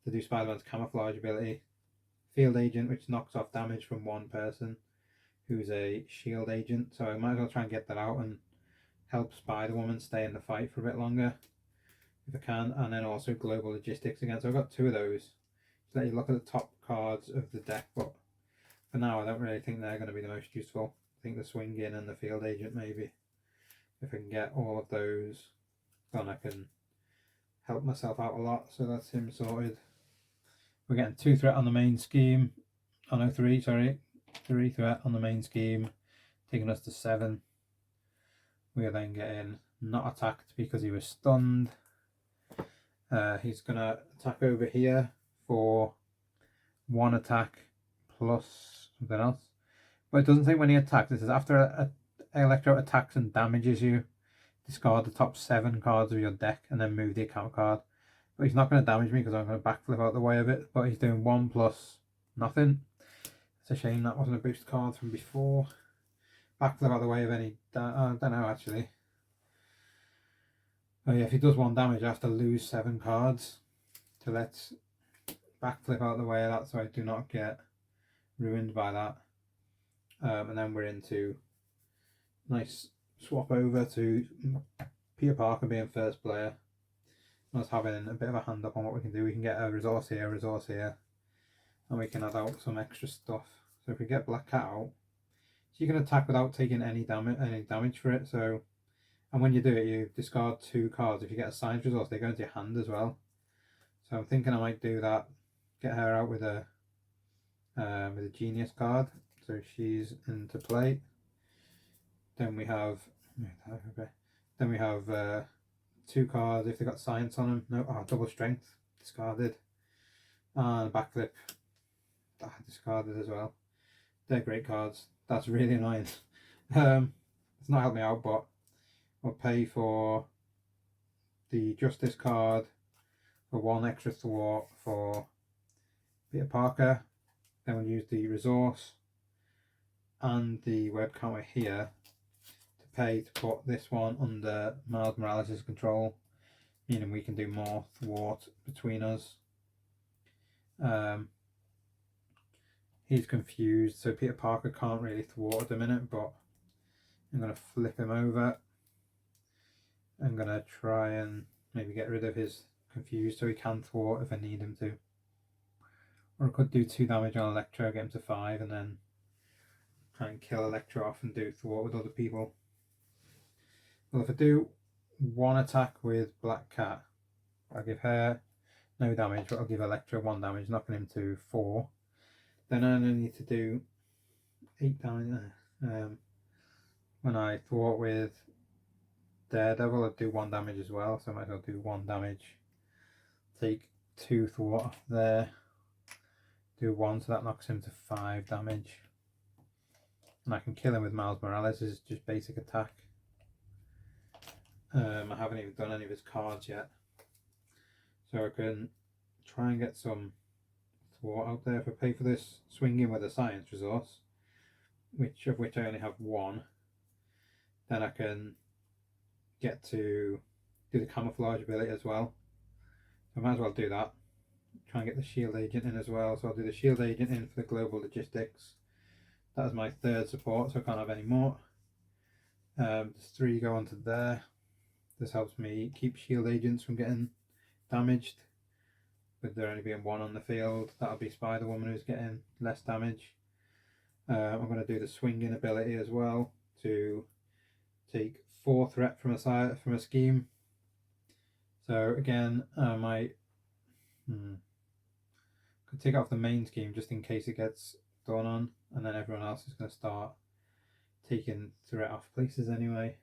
to do Spider-Man's camouflage ability. Field Agent, which knocks off damage from one person who's a shield agent, so I might as well try and get that out and help Spider-Woman stay in the fight for a bit longer if I can. And then also Global Logistics again, so I've got 2 of those. Just let you look at the top cards of the deck, but for now I don't really think they're going to be the most useful. I think the Swinging and the Field Agent maybe. If I can get all of those, then I can help myself out a lot. So that's him sorted. We're getting 2 threat on the main scheme. Oh no, 3, sorry. 3 threat on the main scheme, taking us to 7. We are then getting not attacked because he was stunned. He's going to attack over here for 1 attack plus something else. But it doesn't say when he attacks. It says after Electro attacks and damages you, discard the top 7 cards of your deck and then move the account card. But he's not going to damage me because I'm going to backflip out the way of it. But he's doing 1 plus nothing. It's a shame that wasn't a boost card from before. Backflip out the way of any... I don't know actually. Oh yeah, if he does 1 damage I have to lose 7 cards. So let's backflip out the way of that so I do not get ruined by that. And then we're into nice swap over to Peter Parker being first player. Us having a bit of a hand up on what we can do. We can get a resource here, and we can add out some extra stuff. So if we get Black Cat out, so you can attack without taking any damage for it. So, and when you do it, you discard 2 cards. If you get a science resource, they go into your hand as well. So I'm thinking I might do that. Get her out with a Genius card. So she's into play. Then we have 2 cards if they got science on them. No, double strength discarded, and backflip discarded as well. They're great cards. That's really annoying. It's not helped me out, but we'll pay for the Justice card for 1 extra thwart for Peter Parker. Then we'll use the resource and the web counter here to pay to put this one under Miles Morales' control, meaning we can do more thwart between us. He's confused, so Peter Parker can't really thwart at the minute, but I'm going to flip him over. I'm going to try and maybe get rid of his confused so he can thwart if I need him to. Or I could do 2 damage on Electro, get him to 5, and then try and kill Electro off and do thwart with other people. Well, if I do 1 attack with Black Cat, I'll give her no damage, but I'll give Electro 1 damage, knocking him to 4. Then I only need to do 8 damage. When I thwart with Daredevil, I'll do 1 damage as well, so I might as well do 1 damage. Take 2 thwart off there. Do 1, so that knocks him to 5 damage. And I can kill him with Miles Morales, it's just basic attack. I haven't even done any of his cards yet. So I can try and get some thwart out there. If I pay for this swinging with a science resource, which I only have 1, then I can get to do the camouflage ability as well. So I might as well do that. Try and get the shield agent in as well. So I'll do the shield agent in for the global logistics. That is my 3rd support, so I can't have any more. There's 3 go onto there. This helps me keep shield agents from getting damaged. With there only being 1 on the field, that'll be Spider-Woman who's getting less damage. I'm going to do the swinging ability as well to take 4 threat from a scheme. So again, I might Could take it off the main scheme just in case it gets done on, and then everyone else is going to start taking threat off places anyway.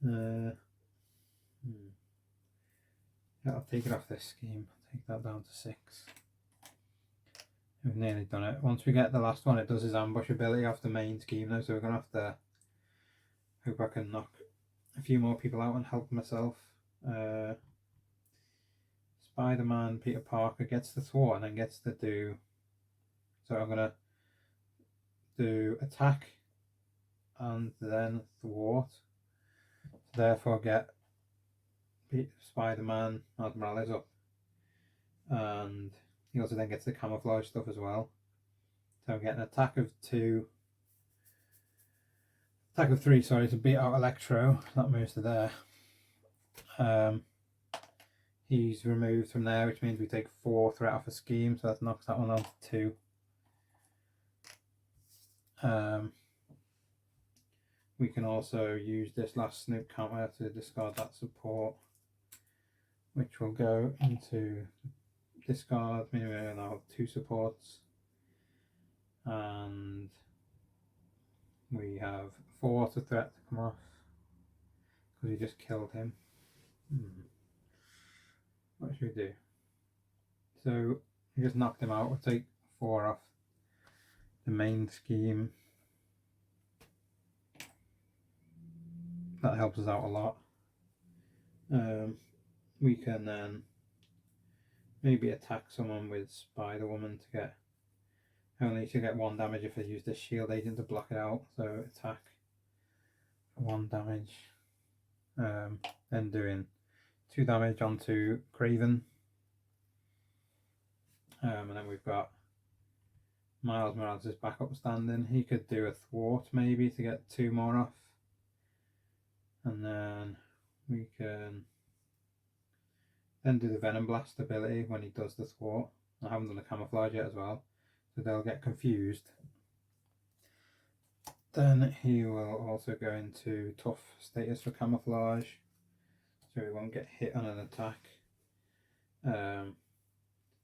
Yeah, I'll take it off this scheme. I'll take that down to 6. We've nearly done it. Once we get the last one, it does his ambush ability off the main scheme now, so we're going to have to hope I can knock a few more people out and help myself. Spider-Man, Peter Parker gets the thwart and then gets to do... So I'm going to do attack and then thwart. Therefore get Spider-Man, Miles Morales up. And he also then gets the camouflage stuff as well. So I'm getting an attack of 2. Attack of 3, sorry, to beat out Electro. That moves to there. He's removed from there, which means we take 4 threat off a scheme, so that knocks that one on to 2. We can also use this last Snoop counter to discard that support, which will go into discard, meaning we're going to have 2 supports. And we have 4 to threat to come off, because we just killed him. What should we do? So we just knocked him out. We'll take 4 off the main scheme. That helps us out a lot. We can then maybe attack someone with Spider-Woman to get... Only to get 1 damage if I use this shield agent to block it out. So attack for 1 damage. Then doing 2 damage onto Craven. And then we've got Miles Morales is back up standing. He could do a thwart maybe to get 2 more off. And then we can then do the Venom Blast ability when he does the thwart. I haven't done the camouflage yet as well, so they'll get confused. Then he will also go into tough status for camouflage, so he won't get hit on an attack.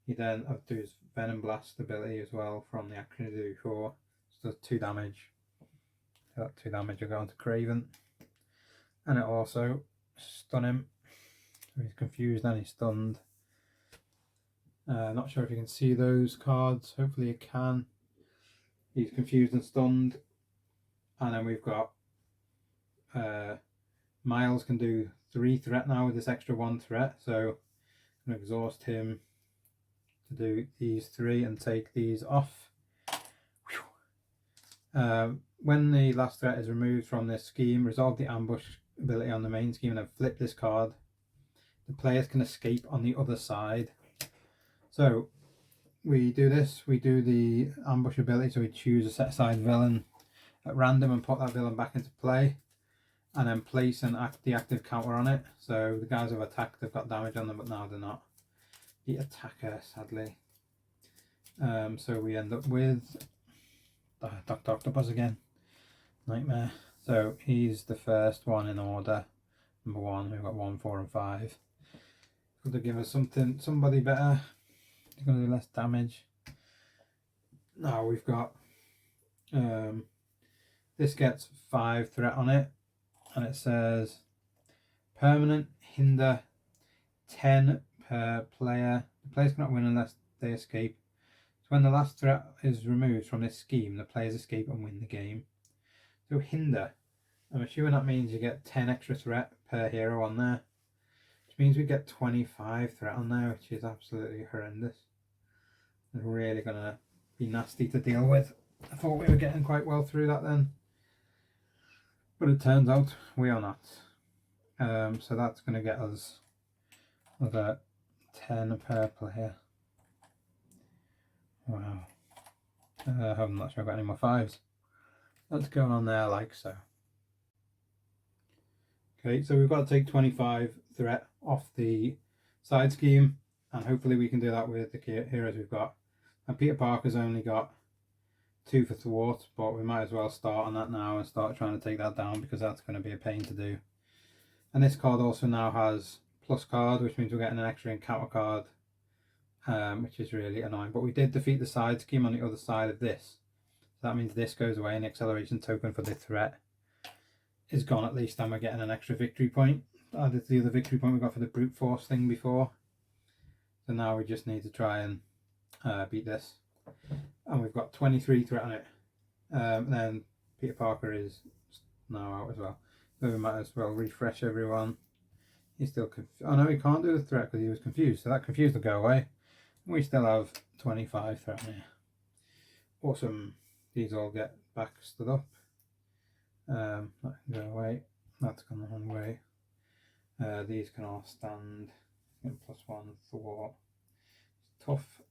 He then do his Venom Blast ability as well from the action he did before, so does 2 damage. So that 2 damage will go onto Craven, and it also stun him. So he's confused and he's stunned. Not sure if you can see those cards. Hopefully you can. He's confused and stunned. And then we've got Miles can do 3 threat now with this extra 1 threat. So I'm going to exhaust him to do these 3 and take these off. When the last threat is removed from this scheme, resolve the ambush ability on the main scheme and then flip this card. The players can escape on the other side. So we do this, we do the ambush ability, so we choose a set aside villain at random and put that villain back into play, and then place the active counter on it. So the guys have attacked, they've got damage on them, but now they're not the attacker, sadly. So we end up with Dr. Octopus again. Nightmare. So he's the first one in order. Number 1, we've got 1, 4 and 5. Could they give us somebody better? He's going to do less damage. Now we've got this gets 5 threat on it, and it says permanent hinder 10 per player. The players cannot win unless they escape. So when the last threat is removed from this scheme, the players escape and win the game. So hinder, I'm assuming that means you get 10 extra threat per hero on there, which means we get 25 threat on there, which is absolutely horrendous. It's really going to be nasty to deal with. I thought we were getting quite well through that then, but it turns out we are not. So that's going to get us another 10 per player. Wow. I'm not sure I've got any more 5s. That's going on there like so. Okay, so we've got to take 25 threat off the side scheme, and hopefully we can do that with the heroes we've got. And Peter Parker's only got 2 for thwart, but we might as well start on that now and start trying to take that down, because that's going to be a pain to do. And this card also now has plus card, which means we're getting an extra encounter card which is really annoying. But we did defeat the side scheme on the other side of this. So that means this goes away and the acceleration token for the threat is gone at least, and we're getting an extra victory point. Added to the other victory point we got for the brute force thing before. So now we just need to try and beat this. And we've got 23 threat on it. Then Peter Parker is now out as well. So we might as well refresh everyone. He's still confused. Oh no, he can't do the threat because he was confused. So that confused will go away. We still have 25 threat here. Awesome. These all get back stood up. That can go away. That's gone the wrong way. These can all stand. +1 thwart. Tough.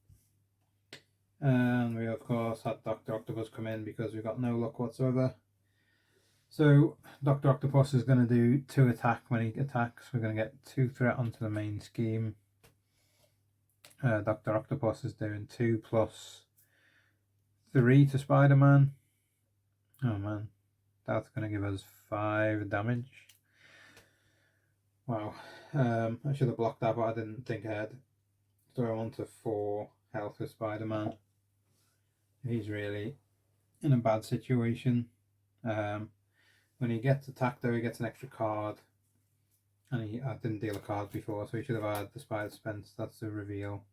And we of course had Dr. Octopus come in because we've got no luck whatsoever. So Dr. Octopus is going to do 2 attack when he attacks. We're going to get 2 threat onto the main scheme. Dr. Octopus is doing 2 + 3 to Spider-Man. Oh man, that's going to give us 5 damage. Wow. I should have blocked that, but I didn't think ahead. So I'm on to 4 health with Spider-Man. He's really in a bad situation. When he gets attacked though, he gets an extra card. And I didn't deal a card before, so he should have had the Spider Spence. That's a reveal.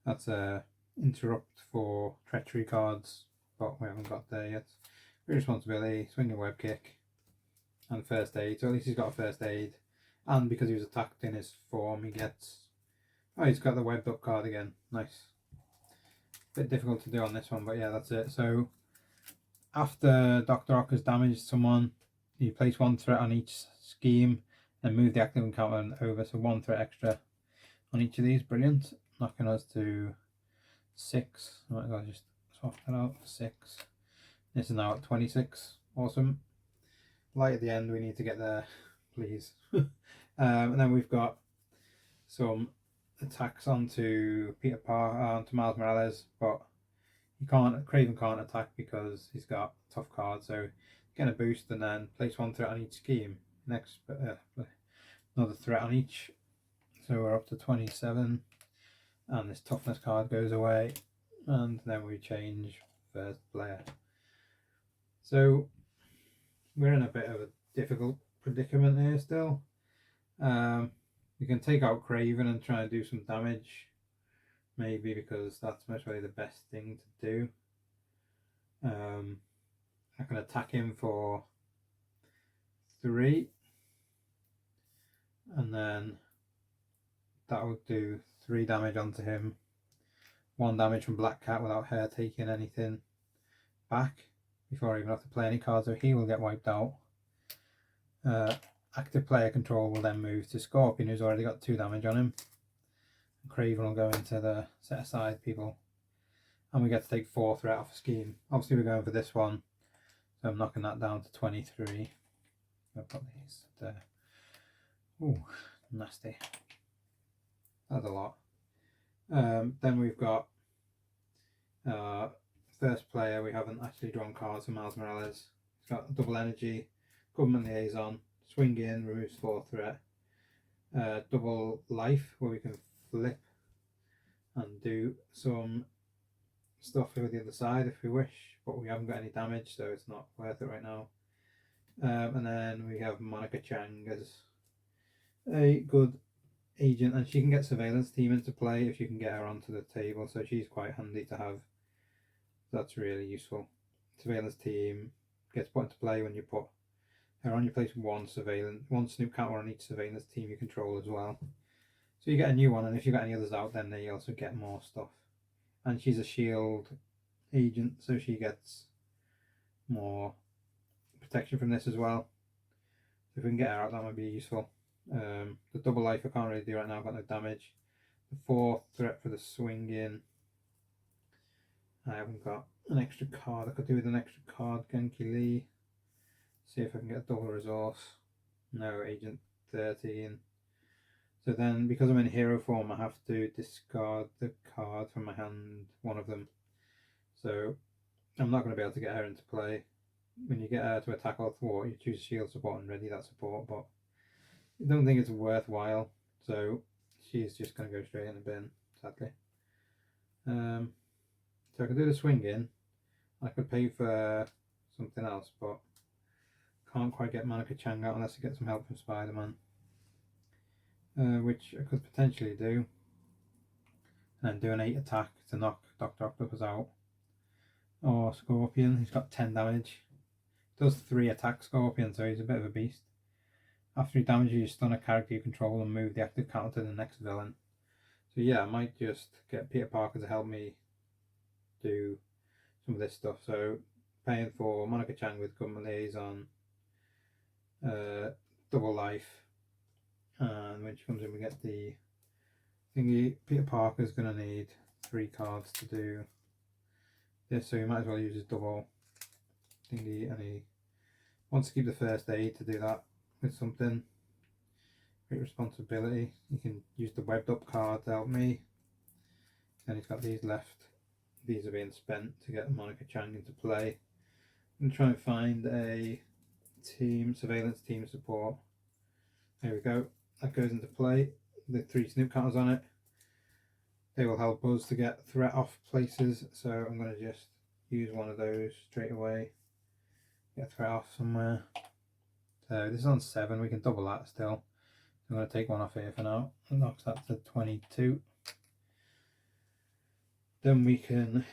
That's a interrupt for treachery cards, but we haven't got there yet. Responsibility, swing a web kick, and first aid. So at least he's got a first aid. And because he was attacked in his form, he gets... Oh, he's got the webbed up card again. Nice. Bit difficult to do on this one, but yeah, that's it. So after Dr. Ock has damaged someone, you place 1 threat on each scheme and move the active encounter over. So 1 threat extra on each of these. Brilliant. Knocking us to 6. I might as well just swap that out. 6. This is now at 26. Awesome. Light at the end, we need to get there, please. And then we've got some attacks onto Peter Parker, onto Miles Morales, but he can't. Craven can't attack because he's got a tough card. So get a boost and then place 1 threat on each scheme. Next, another threat on each. So we're up to 27, and this toughness card goes away, and then we change first player. So we're in a bit of a difficult predicament here still. We can take out Craven and try and do some damage, maybe, because that's most probably the best thing to do. I can attack him for 3, and then that will do 3 damage onto him. 1 damage from Black Cat without her taking anything back before I even have to play any cards, so he will get wiped out. Active player control will then move to Scorpion, who's already got 2 damage on him. Craven will go into the set aside people, and we get to take 4 threat off a scheme. Obviously we're going for this one, so I'm knocking that down to 23. I'll put these there. Ooh, nasty. That's a lot. Then we've got first player. We haven't actually drawn cards for Miles Morales. He's got double energy, government liaison, swing in, removes 4 threat, double life where we can flip and do some stuff with the other side if we wish, but we haven't got any damage, so it's not worth it right now. And then we have Monica Chang as a good agent, and she can get surveillance team into play if you can get her onto the table, so she's quite handy to have. That's really useful. Surveillance team gets put into play when you put her on. You place 1 snoop counter on each surveillance team you control as well. So you get a new one, and if you got any others out, then they also get more stuff. And she's a shield agent, so she gets more protection from this as well. So if we can get her out, that might be useful. The double life I can't really do right now, I've got no damage. The 4th threat for the swing in. I haven't got an extra card. I could do with an extra card. Genki Lee. See if I can get a double resource. No, Agent 13. So then, because I'm in hero form, I have to discard the card from my hand, one of them. So I'm not going to be able to get her into play. When you get her to attack or thwart, you choose shield support and ready that support, but I don't think it's worthwhile. So she's just going to go straight in the bin. sadly. So I could do the swinging. I could pay for something else, but can't quite get Monica Chang out unless I get some help from Spider-Man, which I could potentially do, and then do an 8 attack to knock Dr. Octopus out. Or Scorpion, he's got 10 damage. Does 3 attack Scorpion, so he's a bit of a beast. After he damages, you stun a character you control and move the active counter to the next villain. So yeah, I might just get Peter Parker to help me do some of this stuff. So paying for Monica Chang with Government Liaison, double life, and when she comes in we get the thingy. Peter Parker's going to need 3 cards to do this, so he might as well use his double thingy, and he wants to keep the first aid to do that with something. Great responsibility. You can use the webbed up card to help me. And he's got these left. These are being spent to get Monica Chang into play. I'm going to try and find a surveillance team support. There we go. That goes into play. The 3 snoop counters on it. They will help us to get threat off places. So I'm going to just use one of those straight away. Get threat off somewhere. So this is on 7. We can double that still. I'm going to take one off here for now. It knocks that to 22. Then we can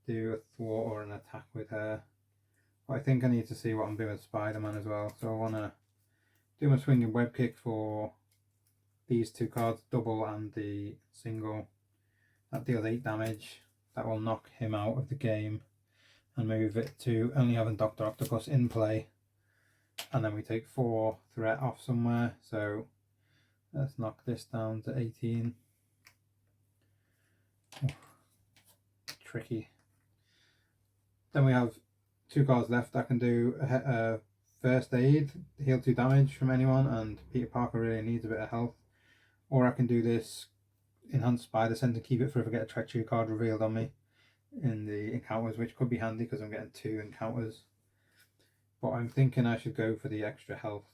do a thwart or an attack with her. But I think I need to see what I'm doing with Spider-Man as well. So I want to do my swinging web kick for these 2 cards, double and the single. That deals 8 damage. That will knock him out of the game and move it to only having Dr. Octopus in play. And then we take 4 threat off somewhere. So let's knock this down to 18. Oh, tricky. Then we have 2 cards left. I can do a first aid, heal 2 damage from anyone, and Peter Parker really needs a bit of health. Or I can do this enhanced spider sense and keep it for if I get a treachery card revealed on me in the encounters, which could be handy because I'm getting 2 encounters. But I'm thinking I should go for the extra health,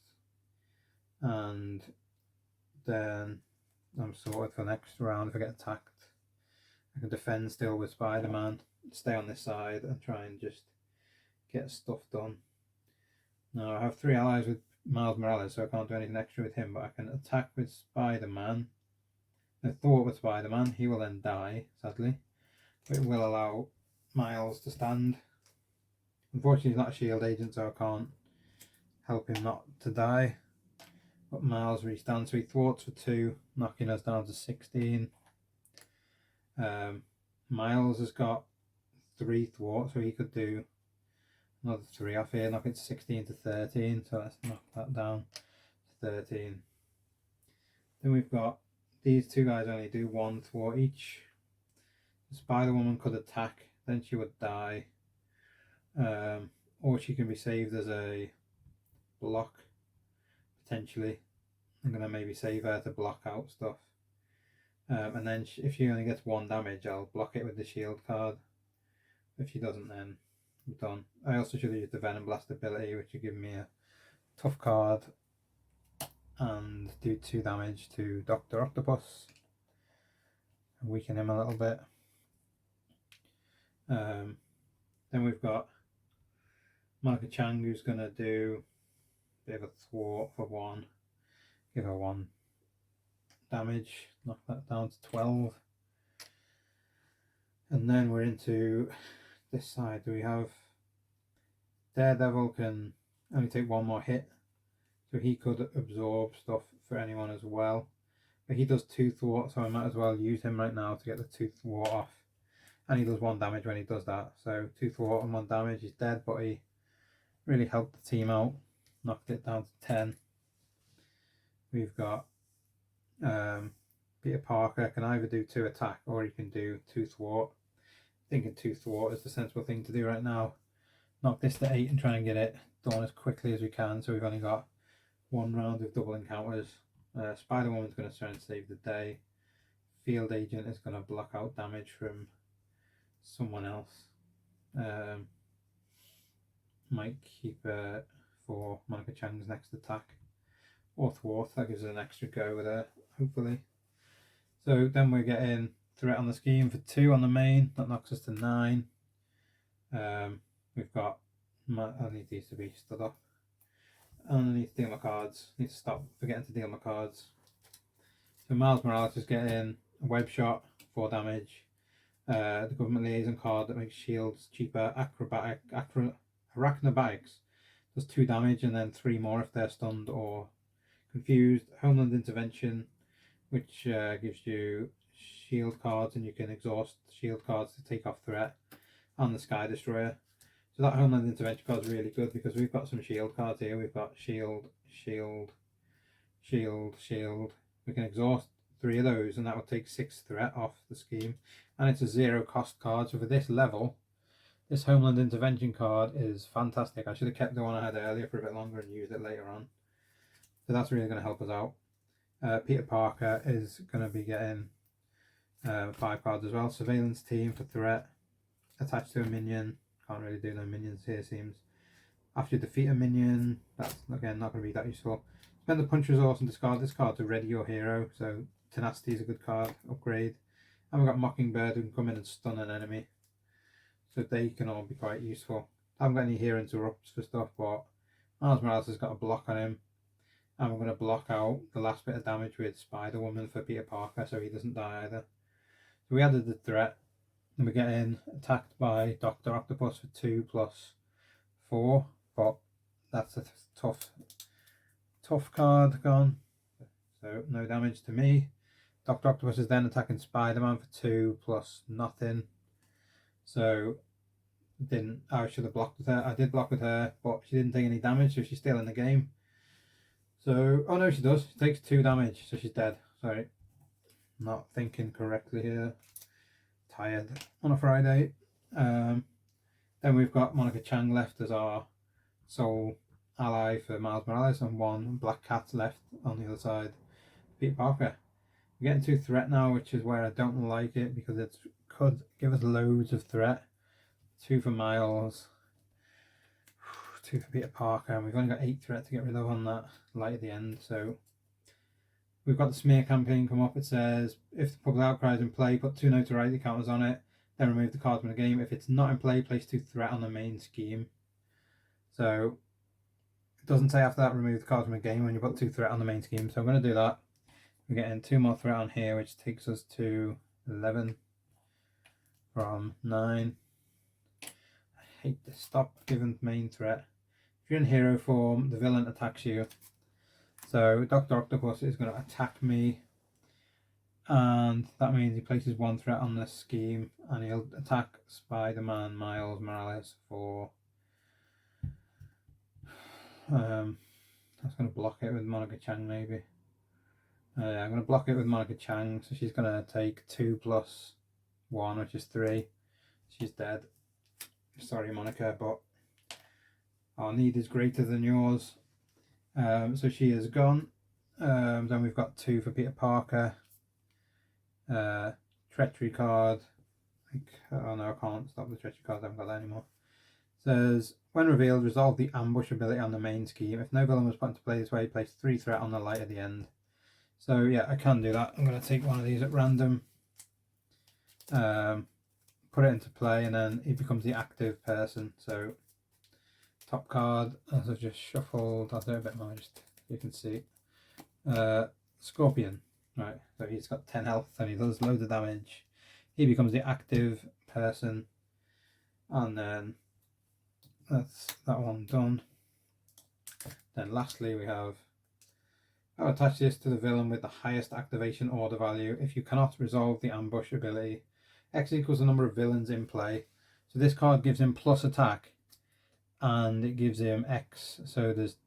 and then I'm sorted for the next round. If I get attacked, I can defend still with Spider-Man, stay on this side and try and just get stuff done. Now I have 3 allies with Miles Morales, so I can't do anything extra with him, but I can attack with Spider-Man. The thought with Spider-Man, he will then die, sadly, but it will allow Miles to stand. Unfortunately, he's not a shield agent, so I can't help him not to die. But Miles restands, so he thwarts for 2, knocking us down to 16. Miles has got 3 thwarts, so he could do another 3 off here, knock it to 16 to 13. So let's knock that down to 13. Then we've got these 2 guys only do 1 thwart each. The Spider-Woman could attack, then she would die. Or she can be saved as a block, potentially. I'm going to maybe save her to block out stuff. And then if she only gets 1 damage, I'll block it with the shield card. If she doesn't, then I'm done. I also should have used the Venom Blast ability, which would give me a tough card and do 2 damage to Dr. Octopus. Weaken him a little bit. Then we've got Monica Chang, who's going to do a bit of a thwart for 1. Give her 1 damage, knock that down to 12. And then we're into this side. We have Daredevil can only take 1 more hit, so he could absorb stuff for anyone as well. But he does 2 thwart, so I might as well use him right now to get the 2 thwart off. And he does 1 damage when he does that. So 2 thwart and 1 damage. He's dead, but he really helped the team out. Knocked it down to 10. We've got Peter Parker can either do 2 attack or he can do 2 thwart. Thinking 2 thwart is the sensible thing to do right now. Knock this to 8 and try and get it done as quickly as we can. So we've only got 1 round of double encounters. Spider-Woman's going to try and save the day. Field Agent is going to block out damage from someone else. Might keep for Monica Chang's next attack. Or thwart, that gives us an extra go with her, hopefully. So then we're getting threat on the scheme for 2 on the main. That knocks us to 9. We've got, I need these to be stood up. And I need to deal my cards. I need to stop forgetting to deal my cards. So Miles Morales is getting a web shot, 4 damage. The government liaison card that makes shields cheaper. Arachnobatics does 2 damage and then 3 more if they're stunned or confused. Homeland intervention, which gives you shield cards, and you can exhaust shield cards to take off threat. And the Sky Destroyer. So that Homeland intervention card is really good because we've got some shield cards here. We've got shield, shield, shield, shield. We can exhaust 3 of those, and that will take 6 threat off the scheme. And it's a 0 cost card. So for this level, this Homeland intervention card is fantastic. I should have kept the one I had earlier for a bit longer and used it later on. So that's really going to help us out. Peter Parker is going to be getting 5 cards as well. Surveillance team for threat. Attached to a minion. Can't really do no minions here, seems. After you defeat a minion, that's again not going to be that useful. Spend the punch resource and discard this card to ready your hero. So Tenacity is a good card, upgrade. And we've got Mockingbird who can come in and stun an enemy. So they can all be quite useful. I haven't got any hero interrupts for stuff, but Miles Morales has got a block on him. And we're going to block out the last bit of damage with Spider-Woman for Peter Parker so he doesn't die either. So we added the threat. And we're getting attacked by Dr. Octopus for 2 plus 4, but that's a tough card gone. So no damage to me. Dr. Octopus is then attacking Spider-Man for 2 plus nothing. So I should have blocked with her. I did block with her, but she didn't take any damage, so she's still in the game. So, oh no, she does. She takes 2 damage, so she's dead. Sorry, not thinking correctly here. Tired on a Friday. Then we've got Monica Chang left as our sole ally for Miles Morales, and 1 Black Cat left on the other side, Peter Parker. We're getting 2 threat now, which is where I don't like it because it could give us loads of threat. 2 for Miles, 2 for Peter Parker, and we've only got 8 threat to get rid of on that light at the end. So we've got the smear campaign come up. It says if the public outcry is in play, put 2 notoriety counters on it, then remove the card from the game. If it's not in play, place 2 threat on the main scheme. So it doesn't say after that remove the card from the game when you put 2 threat on the main scheme. So I'm going to do that. We're getting 2 more threat on here, which takes us to 11 from 9. I hate this. Stop giving main threat. If you're in hero form, the villain attacks you. So Dr. Octopus is going to attack me, and that means he places 1 threat on this scheme, and he'll attack Spider-Man Miles Morales for that's going to block it with Monica Chang maybe. Yeah, I'm going to block it with Monica Chang, so she's going to take 2 plus 1, which is 3. She's dead. Sorry Monica, but our need is greater than yours. So she is gone. Then we've got 2 for Peter Parker. Treachery card. Oh no, I can't stop the treachery card. I haven't got that anymore. It says when revealed, resolve the ambush ability on the main scheme. If no villain was put into play this way, place 3 threat on the light at the end. So yeah, I can do that. I'm going to take one of these at random. Put it into play, and then he becomes the active person. So top card, as I've just shuffled, I'll do it a bit more just so you can see. Scorpion, right, so he's got 10 health and he does loads of damage. He becomes the active person, and then that's that one done. Then lastly we have, I'll attach this to the villain with the highest activation order value. If you cannot resolve the ambush ability, X equals the number of villains in play. So this card gives him plus attack, and it gives him X. So there's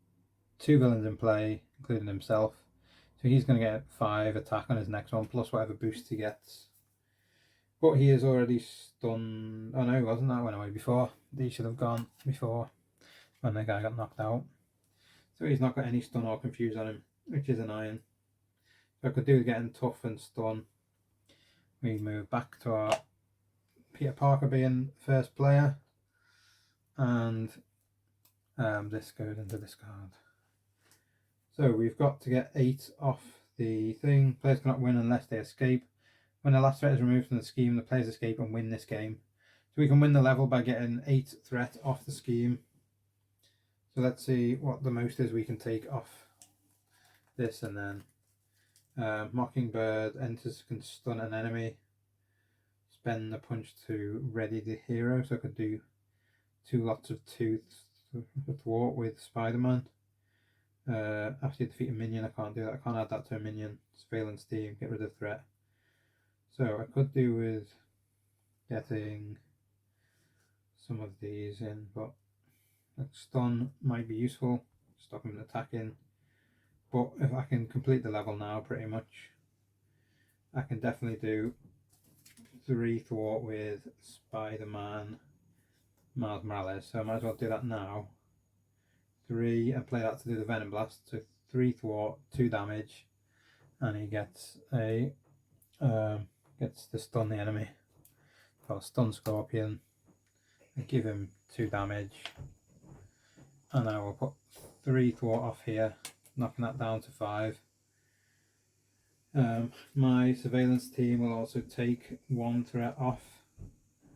2 villains in play, including himself. So he's going to get 5 attack on his next one, plus whatever boost he gets. But he is already stunned. Oh no, wasn't that went away before? He should have gone before when the guy got knocked out. So he's not got any stun or confuse on him, which is annoying. So I could do getting tough and stun. We move back to our Peter Parker being first player, and this goes into this card. So we've got to get 8 off the thing. Players cannot win unless they escape. When the last threat is removed from the scheme, the players escape and win this game. So we can win the level by getting 8 threat off the scheme. So let's see what the most is we can take off this, and then Mockingbird enters, can stun an enemy. Spend the punch to ready the hero, so I could do 2 lots of 2 thwart with Spider-Man. After you defeat a minion, I can't do that. I can't add that to a minion. Surveillance team, get rid of threat. So I could do with getting some of these in, but stun might be useful, stop him attacking. But if I can complete the level now, pretty much, I can definitely do 3 thwart with Spider-Man, Miles Morales. So I might as well do that now. 3 and play that to do the Venom Blast. So 3 thwart, 2 damage, and he gets a gets to stun the enemy. So I'll stun Scorpion and give him 2 damage, and I will put 3 thwart off here, knocking that down to 5. My surveillance team will also take 1 threat off,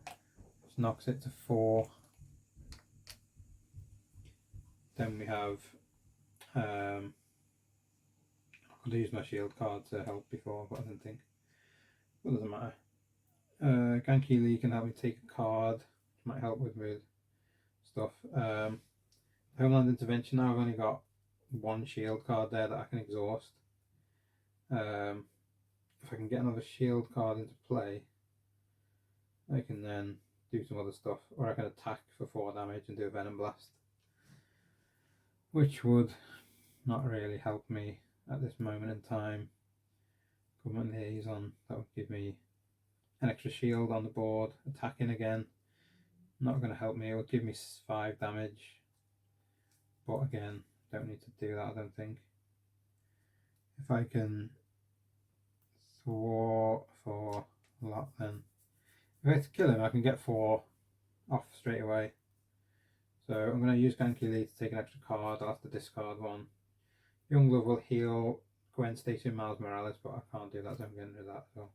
which knocks it to 4. Then we have I could use my shield card to help before, but I didn't think. But it doesn't matter. Ganky Lee can help me take a card, which might help with stuff. Homeland Intervention, now I've only got 1 shield card there that I can exhaust. If I can get another shield card into play, I can then do some other stuff, or I can attack for 4 damage and do a Venom Blast, which would not really help me at this moment in time. Government Liaison, that would give me an extra shield on the board. Attacking again, not going to help me. It would give me 5 damage, but again, don't need to do that, I don't think. If I can thwart for a lot, then if I have to kill him, I can get 4 off straight away. So I'm going to use Ganky Lee to take an extra card. I'll have to discard 1. Young Love will heal Gwen Stacy and Miles Morales, but I can't do that, so I'm getting rid of that. So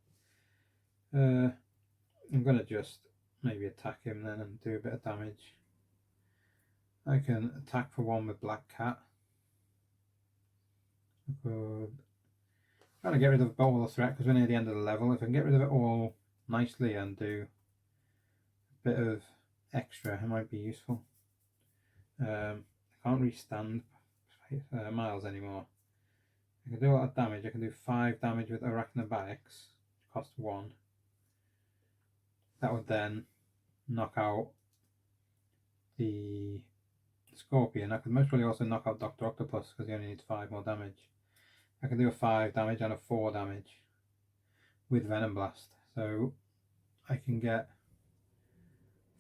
I'm going to just maybe attack him then and do a bit of damage. I can attack for 1 with Black Cat. I could try to get rid of all the threat because we're near the end of the level. If I can get rid of it all nicely and do a bit of extra, it might be useful. I can't really stand Miles anymore. I can do a lot of damage. I can do 5 damage with Arachnobatics, cost 1. That would then knock out the Scorpion. I could most probably also knock out Dr. Octopus because he only needs 5 more damage. I can do a 5 damage and a 4 damage with Venom Blast. So I can get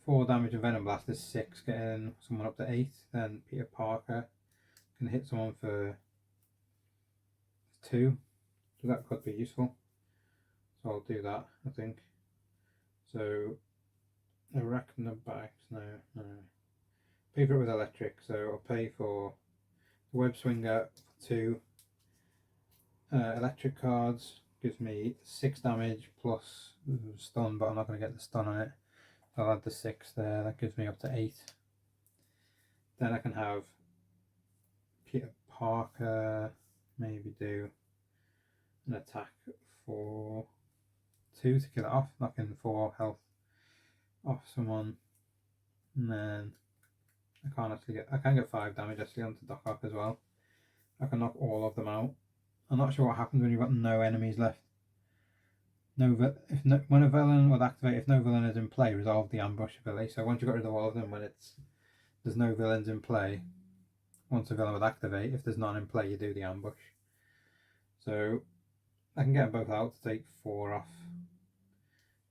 4 damage with Venom Blast is 6, getting someone up to 8. Then Peter Parker can hit someone for 2. So that could be useful. So I'll do that, I think. So Arachnobatics, no. Pay for it with electric, so I'll pay for the Web Swinger for 2 electric cards. Gives me 6 damage plus stun, but I'm not going to get the stun on it. I'll add the 6 there, that gives me up to 8. Then I can have Peter Parker maybe do an attack for 2 to kill it off, knocking 4 health off someone. And then I can get 5 damage actually onto Doc Ock as well. I can knock all of them out. I'm not sure what happens when you've got no enemies left. When a villain would activate, if no villain is in play, resolve the ambush ability. So once you've got rid of all of them, when there's no villains in play, once a villain would activate, if there's none in play, you do the ambush. So I can get them both out to take 4 off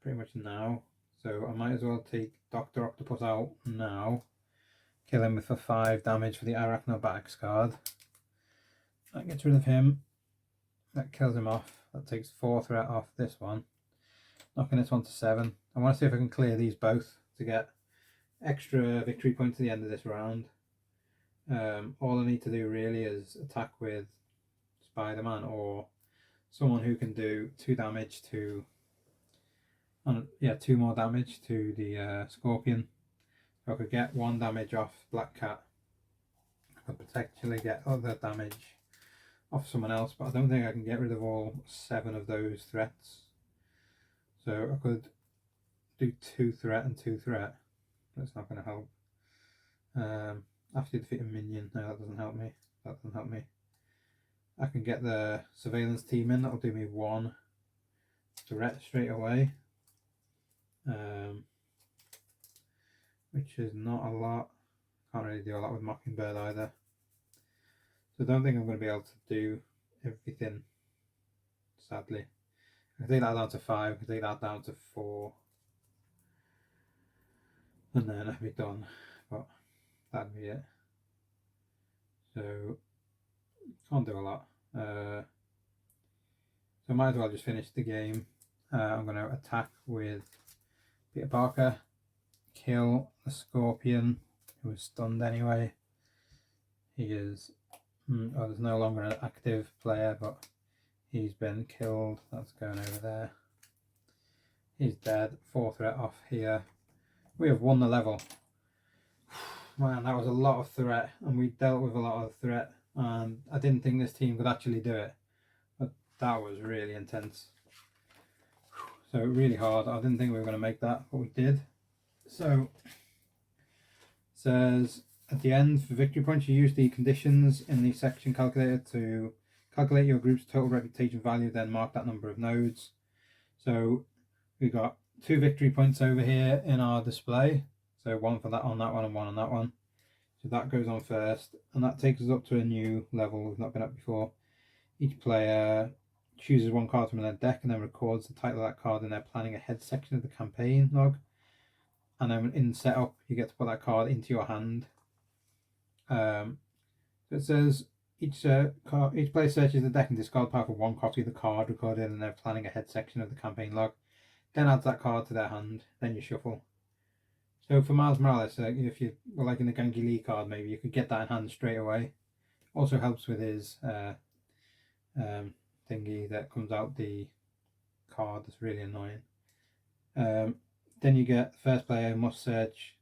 pretty much now. So I might as well take Dr. Octopus out now. Kill him for 5 damage for the Arachnobatics card. That gets rid of him. That kills him off. That takes 4 threat off this one. Knocking this one to 7. I want to see if I can clear these both to get extra victory points at the end of this round. All I need to do really is attack with Spider-Man or someone who can do 2 damage to, 2 more damage to the Scorpion. So I could get 1 damage off Black Cat. I could potentially get other damage off someone else, but I don't think I can get rid of all 7 of those threats. So I could do 2 threat and 2 threat. That's not going to help. After you defeat a minion, no, that doesn't help me. That doesn't help me. I can get the surveillance team in. That'll do me 1 threat straight away, which is not a lot. Can't really do a lot with Mockingbird either. So I don't think I'm going to be able to do everything, sadly. I can take that down to 5, I can take that down to 4, and then I'll be done, but that'd be it. So can't do a lot. So I might as well just finish the game. I'm going to attack with Peter Parker, kill the Scorpion, who is stunned anyway. He is, there's no longer an active player, but he's been killed. That's going over there. He's dead. 4 threat off here. We have won the level. Man, that was a lot of threat, and we dealt with a lot of threat, and I didn't think this team could actually do it, but that was really intense. So really hard. I didn't think we were going to make that, but we did. So it says at the end, for victory points, you use the conditions in the section calculator to calculate your group's total reputation value, then mark that number of nodes. So we got 2 victory points over here in our display. So 1 for that on that one and 1 on that one. So that goes on first, and that takes us up to a new level we've not been up before. Each player chooses 1 card from their deck and then records the title of that card in their planning ahead section of the campaign log. And then in setup, you get to put that card into your hand. So it says each player searches the deck and discard pile for 1 copy of the card recorded in their planning ahead section of the campaign log. Then adds that card to their hand. Then you shuffle. So for Miles Morales, if you were like in the Gangy Lee card, maybe you could get that in hand straight away. Also helps with his thingy that comes out the card. That's really annoying. Then you get the first player must search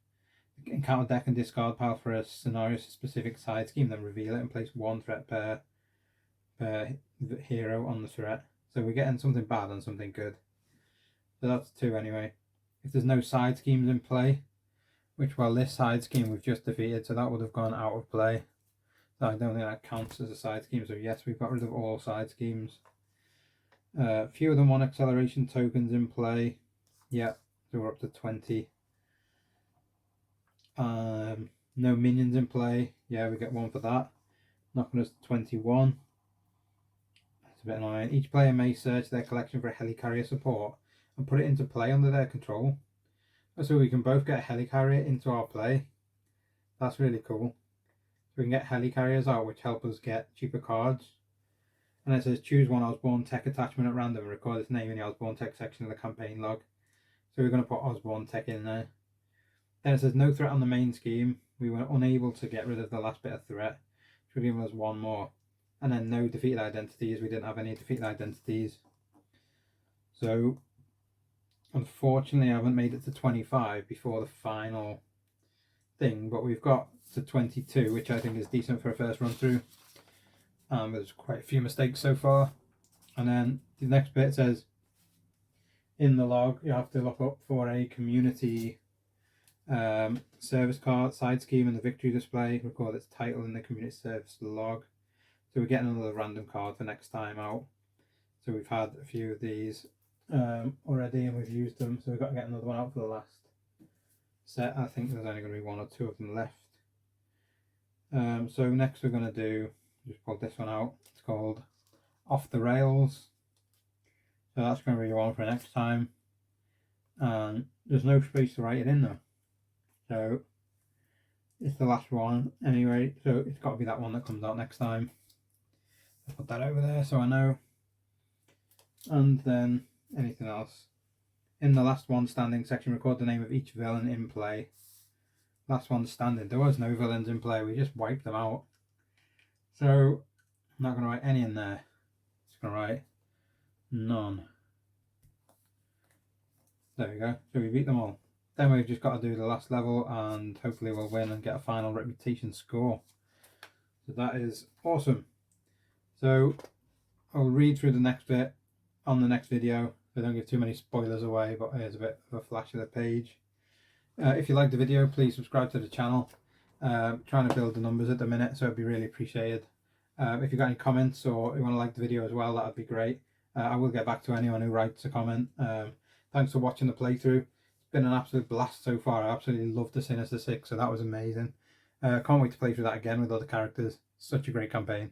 encounter deck and discard pile for a scenario specific side scheme, then reveal it and place 1 threat per hero on the threat. So we're getting something bad and something good. So that's 2 anyway. If there's no side schemes in play, which, well, this side scheme we've just defeated, so that would have gone out of play. So I don't think that counts as a side scheme. So yes, we've got rid of all side schemes. Fewer than 1 acceleration tokens in play. Yeah, so we're up to 20. No minions in play. Yeah, we get 1 for that. Knocking us to 21. That's a bit annoying. Each player may search their collection for a helicarrier support and put it into play under their control. So we can both get a helicarrier into our play. That's really cool. So we can get helicarriers out, which help us get cheaper cards. And it says choose 1 Osborne Tech attachment at random and record its name in the Osborne Tech section of the campaign log. So we're going to put Osborne Tech in there. Then it says no threat on the main scheme. We were unable to get rid of the last bit of threat, which would give us 1 more. And then no defeated identities. We didn't have any defeated identities. So unfortunately I haven't made it to 25 before the final thing, but we've got to 22, which I think is decent for a first run through. There's quite a few mistakes so far. And then the next bit says in the log you have to look up for a community service card side scheme in the victory display, record its title in the community service log. So we're getting another random card for next time out. So we've had a few of these already and we've used them, so we've got to get another one out for the last set. I think there's only going to be 1 or 2 of them left. So next we're going to do, just pull this one out, it's called Off the Rails. So that's going to be one for next time, and there's no space to write it in though, so it's the last one anyway, so it's got to be that one that comes out next time. I'll put that over there so I know. And then anything else in the last one standing section, record the name of each villain in play. Last one standing, there was no villains in play, we just wiped them out, so I'm not going to write any in there. Just going to write none. There we go. So we beat them all. Then we've just got to do the last level and hopefully we'll win and get a final reputation score. So that is awesome. So I'll read through the next bit on the next video. So don't give too many spoilers away, but here's a bit of a flash of the page. If you liked the video, please subscribe to the channel. Trying to build the numbers at the minute, so it'd be really appreciated. If you've got any comments or you want to like the video as well, that would be great. I will get back to anyone who writes a comment. Thanks for watching the playthrough. It's been an absolute blast so far. I absolutely loved the Sinister Six, so that was amazing. Can't wait to play through that again with other characters. Such a great campaign.